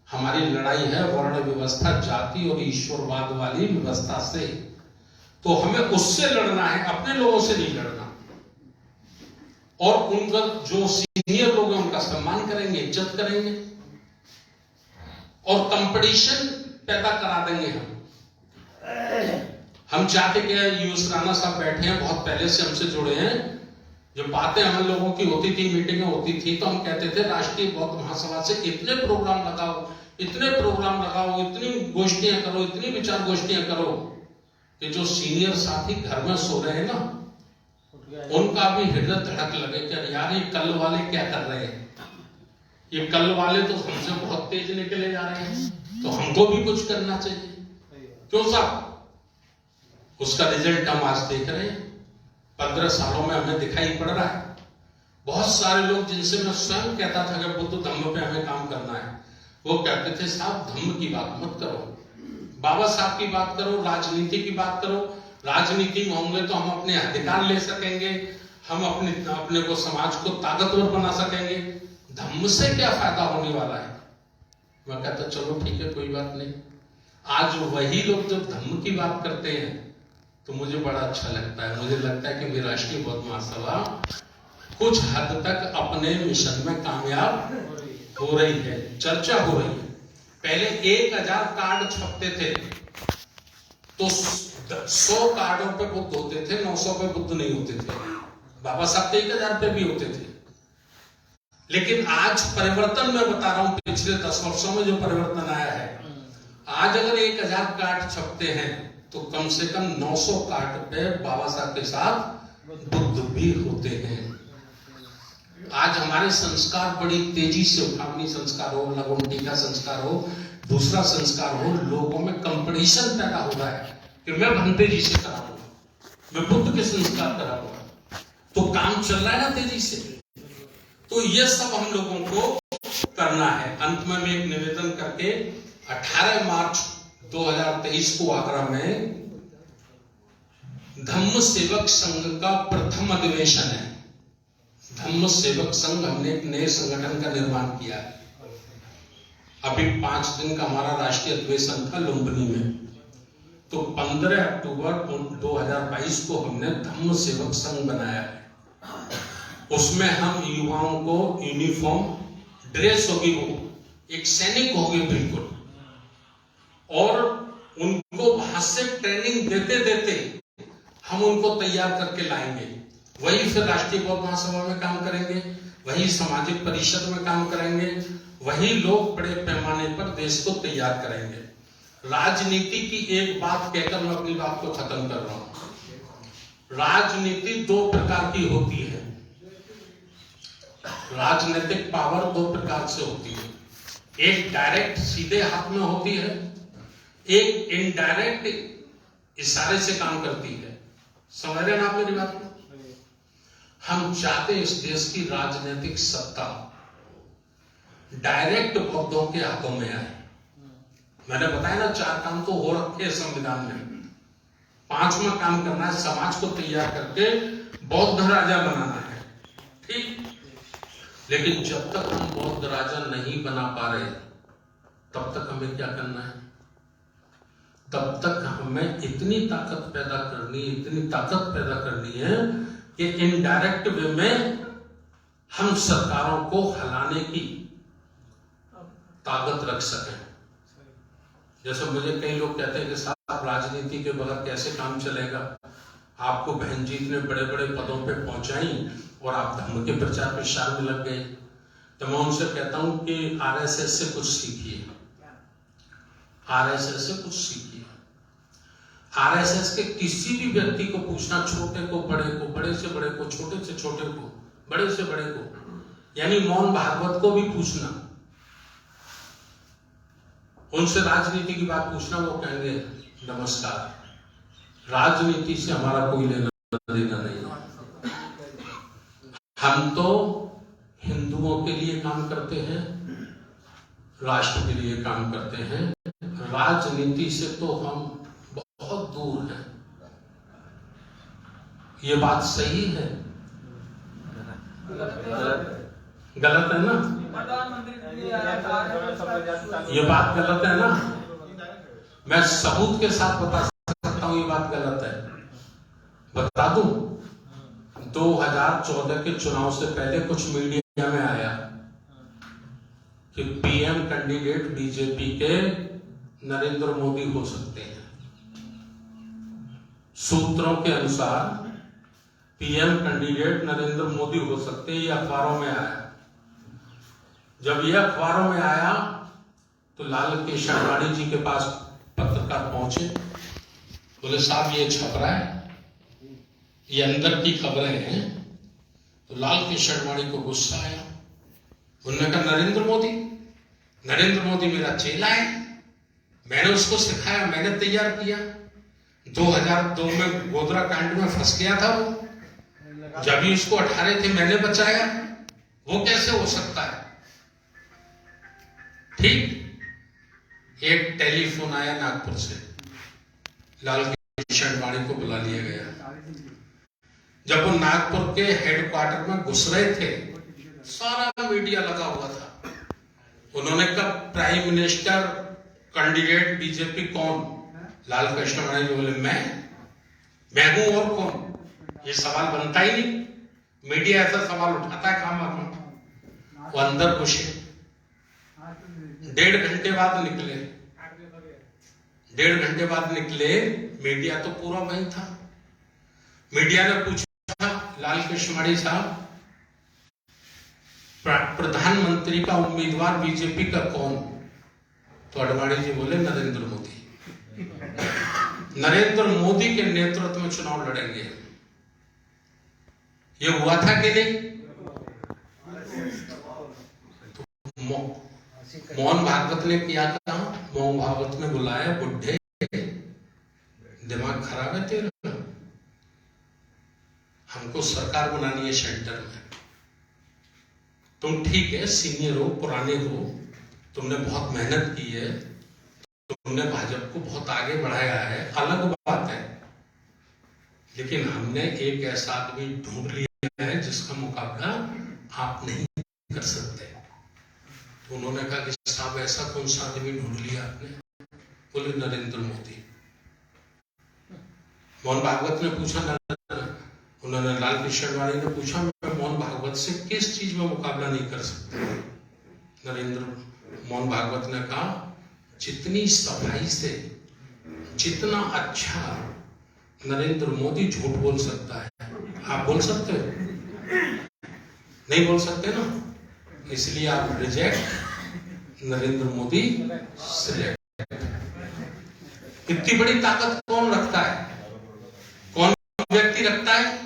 हमारी लड़ाई है वर्ण व्यवस्था, जाति और ईश्वरवाद वाली व्यवस्था से। तो हमें उससे लड़ना है, अपने लोगों से नहीं लड़ना। और उनका जो सीनियर लोग हैं उनका सम्मान करेंगे, इज्जत करेंगे और कंपटीशन पैदा करा देंगे। हम चाहते क्या, यूएस राणा साहब बैठे हैं, बहुत पहले से हमसे जुड़े हैं। जब बातें हम लोगों की होती थी, मीटिंगें होती थी, तो हम कहते थे राष्ट्रीय बौद्ध महासभा से इतने प्रोग्राम लगाओ, इतनी गोष्ठियां करो, इतनी विचार गोष्ठियां करो कि जो सीनियर साथी घर में सो रहे हैं ना, उनका भी हृदय धड़क लगे कि यार ये कल वाले क्या कर रहे हैं, ये कल वाले तो हमसे बहुत तेज निकले जा रहे हैं, तो हमको भी कुछ करना चाहिए। क्यों साहब? उसका रिजल्ट हम आज देख रहे हैं। 15 सालों में हमें दिखाई पड़ रहा है। बहुत सारे लोग जिनसे मैं स्वयं कहता था कि बुद्ध धम्म पे हमें काम करना है, वो कहते थे साहब धम्म की बात मत करो, बाबा साहब की बात करो, राजनीति की बात करो। राजनीति में होंगे तो हम अपने अधिकार ले सकेंगे, हम अपने को समाज को ताकतवर बना सकेंगे। धम्म से क्या फायदा होने वाला है? मैं कहता चलो ठीक है, कोई बात नहीं। आज वही लोग जब धम्म की बात करते हैं तो मुझे बड़ा अच्छा लगता है। मुझे लगता है कि मेरी राष्ट्रीय बौद्ध महासभा कुछ हद तक अपने मिशन में कामयाब हो रही है, चर्चा हो रही है। पहले 1000 कार्ड छपते थे तो 100 कार्डों पे बुद्ध होते थे, 900 पे बुद्ध नहीं होते थे। बाबा साहब 1000 पे भी होते थे। लेकिन आज परिवर्तन मैं बता रहा हूं, पिछले 10 वर्षों में जो परिवर्तन आया है, आज अगर 1000 कार्ड छपते हैं तो कम से कम 900 कार्ड पे बाबा साहब के साथ बुद्ध भी होते हैं। आज हमारे संस्कार बड़ी तेजी से, उठावनी संस्कार हो, लघुमती का संस्कार हो, दूसरा संस्कार हो, लोगों में कंपटीशन पैदा हो रहा है कि मैं भंते जी से कराऊंगा, मैं बुद्ध के संस्कार कराऊंगा, तो काम चल रहा है ना तेजी से। तो ये सब हम लोगों को करना है। अंत में मैं एक निवेदन करके 18 मार्च 2023 को आगरा में धम्म सेवक संघ का प्रथम अधिवेशन है। धम्म सेवक संघ, हमने एक नए संगठन का निर्माण किया है। अभी 5 दिन का हमारा राष्ट्रीय अधिवेशन था लुम्बिनी में, तो 15 अक्टूबर 2022 को हमने धम्म सेवक संघ बनाया है। उसमें हम युवाओं को यूनिफॉर्म ड्रेस होगी, वो एक सैनिक होगी बिल्कुल, और उनको वहां से ट्रेनिंग देते देते हम उनको तैयार करके लाएंगे। वही फिर राष्ट्रीय बौद्ध महासभा में काम करेंगे, वही सामाजिक परिषद में काम करेंगे, वही लोग बड़े पैमाने पर देश को तैयार करेंगे। राजनीति की एक बात कहकर मैं अपनी बात को खत्म कर रहा हूं। राजनीति 2 प्रकार की होती है। राजनीतिक पावर 2 प्रकार से होती है। एक डायरेक्ट सीधे हाथ में होती है, एक इनडायरेक्ट इशारे से काम करती है। समझ रहे हैं आप मेरी बात को? हम चाहते इस देश की राजनीतिक सत्ता डायरेक्ट बौद्धों के हाथों में आए। मैंने बताया ना 4 काम तो हो रखे हैं संविधान में, 5वां काम करना है, समाज को तैयार करके बौद्ध राजा बनाना है। ठीक, लेकिन जब तक हम बौद्ध राजा नहीं बना पा रहे, तब तक हमें क्या करना है? तब तक हमें इतनी ताकत पैदा करनी है कि इनडायरेक्ट वे में हम सरकारों को हिलाने की ताकत रख सकें। जैसे मुझे कई लोग कहते हैं कि साहब राजनीति के बगैर कैसे काम चलेगा, आपको बहनजीत ने बड़े बड़े पदों पे पहुंचाई और आप धर्म के प्रचार प्रसार में लग गए। तो मैं उनसे कहता हूं कि आरएसएस से कुछ सीखिए, आरएसएस से कुछ सीखिए। आरएसएस के किसी भी व्यक्ति को पूछना, छोटे को बड़े को, बड़े से बड़े को, छोटे से छोटे को, बड़े से बड़े को, यानी मोहन भागवत को भी पूछना, उनसे राजनीति की बात पूछना, वो कहेंगे नमस्कार, राजनीति से हमारा कोई लेना देना नहीं है। हम तो हिंदुओं के लिए काम करते हैं, राष्ट्र के लिए काम करते हैं। राजनीति से तो हम बहुत दूर हैं। ये बात सही है? गलत है ना? ये बात गलत है ना? मैं सबूत के साथ बता सकता हूं ये बात गलत है। बता दूं, 2014 के चुनाव से पहले कुछ मीडिया में आया कि पीएम कैंडिडेट बीजेपी के नरेंद्र मोदी हो सकते हैं। सूत्रों के अनुसार पीएम कैंडिडेट नरेंद्र मोदी हो सकते हैं, ये अखबारों में आया। जब ये अखबारों में आया तो लाल कृष्ण आडवाणी जी के पास पत्रकार पहुंचे, बोले साहब ये छप रहा है, ये अंदर की खबरें हैं। तो लाल कृष्ण आडवाणी को गुस्सा आया। उन्होंने कहा नरेंद्र मोदी मेरा चेला है, मैंने उसको सिखाया, मैंने तैयार किया। 2002 में गोधरा कांड में फंस गया था वो, जब भी उसको 18 थे मैंने बचाया, वो कैसे हो सकता है? ठीक, एक टेलीफोन आया नागपुर से, लाल कृष्ण आडवाणी को बुला लिया गया। जब वो नागपुर के हेडक्वार्टर में घुस रहे थे, सारा मीडिया लगा हुआ था। उन्होंने कहा प्राइम मिनिस्टर कैंडिडेट बीजेपी कौन? लाल कृष्ण आडवाणी बोले मैं हूं, और कौन? ये सवाल बनता ही नहीं। मीडिया ऐसा सवाल उठाता है काम। वो अंदर घुसे, 1.5 घंटे बाद निकले। 1.5 घंटे बाद निकले, मीडिया तो पूरा वहीं था। मीडिया ने पूछा लाल कृष्ण साहब, प्रधानमंत्री का उम्मीदवार बीजेपी का कौन? तो अडवाणी जी बोले नरेंद्र मोदी। नरेंद्र मोदी के नेतृत्व में चुनाव लड़ेंगे। ये हुआ था कि नहीं? तो मोहन भागवत ने किया था। मोहन भागवत ने बुलाया, बुढ़े दिमाग खराब है तेरा, हमको सरकार बनानी है सेंटर में। तुम ठीक है, सीनियर हो, पुराने हो, तुमने बहुत मेहनत की है, तुमने भाजपा को बहुत आगे बढ़ाया है, अलग बात है, लेकिन हमने एक ऐसा आदमी ढूंढ लिया है जिसका मुकाबला आप नहीं कर सकते। तो उन्होंने कहा कि साहब ऐसा कौन सा आदमी ढूंढ लिया आपने? बोले नरेंद्र मोदी। मोहन भागवत ने पूछा, उन्होंने लाल कृष्ण अडवाणी ने पूछा, मैं मोहन भागवत से किस चीज में मुकाबला नहीं कर सकते? मोहन भागवत ने कहा, जितनी सफाई से, जितना अच्छा नरेंद्र मोदी झूठ बोल सकता है, आप बोल सकते हो? नहीं बोल सकते ना, इसलिए आप रिजेक्ट, नरेंद्र मोदी सिलेक्ट। इतनी बड़ी ताकत कौन रखता है? कौन व्यक्ति रखता है?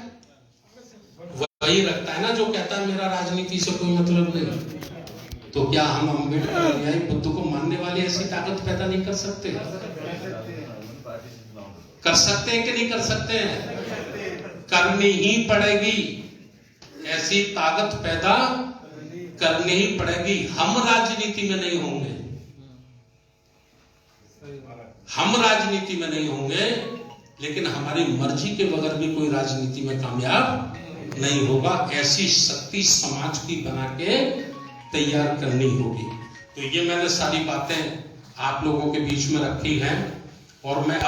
वही रखता है ना जो कहता है मेरा राजनीति से कोई मतलब नहीं। तो क्या हम अम्बेडकर या बुद्ध को मानने वाले ऐसी ताकत पैदा नहीं कर सकते? कर सकते हैं कि नहीं कर सकते हैं? करनी ही पड़ेगी, ऐसी ताकत पैदा करनी ही पड़ेगी। हम राजनीति में नहीं होंगे, हम राजनीति में नहीं होंगे, लेकिन हमारी मर्जी के बगैर भी कोई राजनीति में कामयाब नहीं होगा। ऐसी शक्ति समाज की बना के तैयार करनी होगी। तो ये मैंने सारी बातें आप लोगों के बीच में रखी हैं और मैं